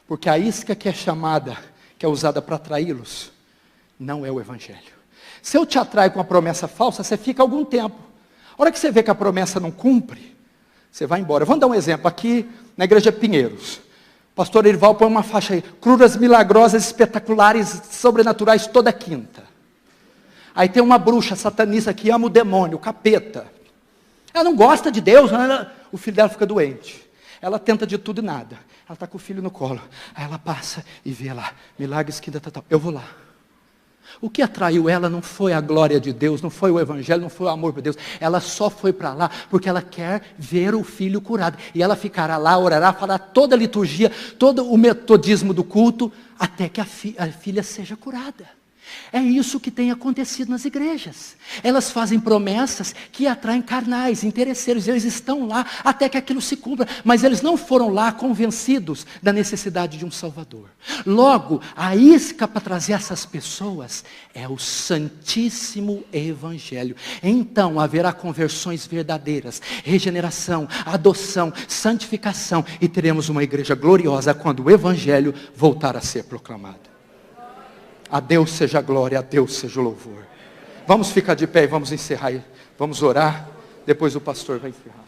Porque a isca que é usada para atraí-los, não é o Evangelho. Se eu te atraio com uma promessa falsa, você fica algum tempo. A hora que você vê que a promessa não cumpre, você vai embora. Vamos dar um exemplo aqui na igreja Pinheiros. O pastor Erival põe uma faixa aí: curas milagrosas, espetaculares, sobrenaturais, toda quinta. Aí tem uma bruxa satanista que ama o demônio, o capeta. Ela não gosta de Deus, o filho dela fica doente. Ela tenta de tudo e nada. Ela está com o filho no colo. Aí ela passa e vê lá, milagres, quinta, tal. Eu vou lá. O que atraiu ela não foi a glória de Deus, não foi o Evangelho, não foi o amor por Deus. Ela só foi para lá porque ela quer ver o filho curado. E ela ficará lá, orará, fará toda a liturgia, todo o metodismo do culto, até que a filha seja curada. É isso que tem acontecido nas igrejas. Elas fazem promessas que atraem carnais, interesseiros. Eles estão lá até que aquilo se cumpra. Mas eles não foram lá convencidos da necessidade de um Salvador. Logo, a isca para trazer essas pessoas é o Santíssimo Evangelho. Então haverá conversões verdadeiras, regeneração, adoção, santificação. E teremos uma igreja gloriosa quando o Evangelho voltar a ser proclamado. A Deus seja a glória, a Deus seja o louvor. Vamos ficar de pé e vamos encerrar. Vamos orar, depois o pastor vai encerrar.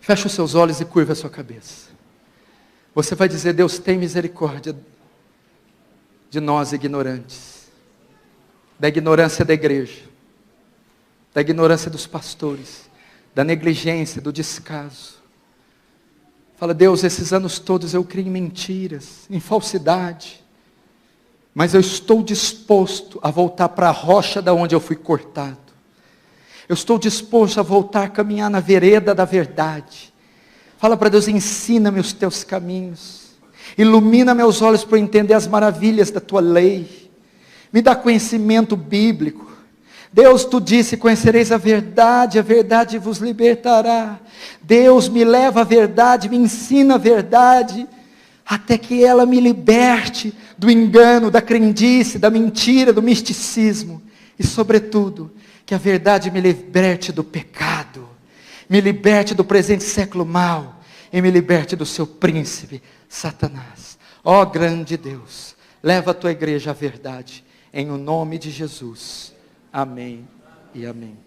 Feche os seus olhos e curva a sua cabeça. Você vai dizer: Deus, tem misericórdia de nós ignorantes, da ignorância da igreja, da ignorância dos pastores, da negligência, do descaso. Fala: Deus, esses anos todos eu criei em mentiras, em falsidade, mas eu estou disposto a voltar para a rocha da onde eu fui cortado. Eu estou disposto a voltar a caminhar na vereda da verdade. Fala para Deus: ensina-me os teus caminhos, ilumina meus olhos para eu entender as maravilhas da tua lei, me dá conhecimento bíblico. Deus, tu disse: conhecereis a verdade vos libertará. Deus, me leva à verdade, me ensina a verdade, até que ela me liberte do engano, da crendice, da mentira, do misticismo, e sobretudo, que a verdade me liberte do pecado, me liberte do presente século mau, e me liberte do seu príncipe, Satanás. Ó grande Deus, leva a tua igreja à verdade, em o nome de Jesus. Amém e amém.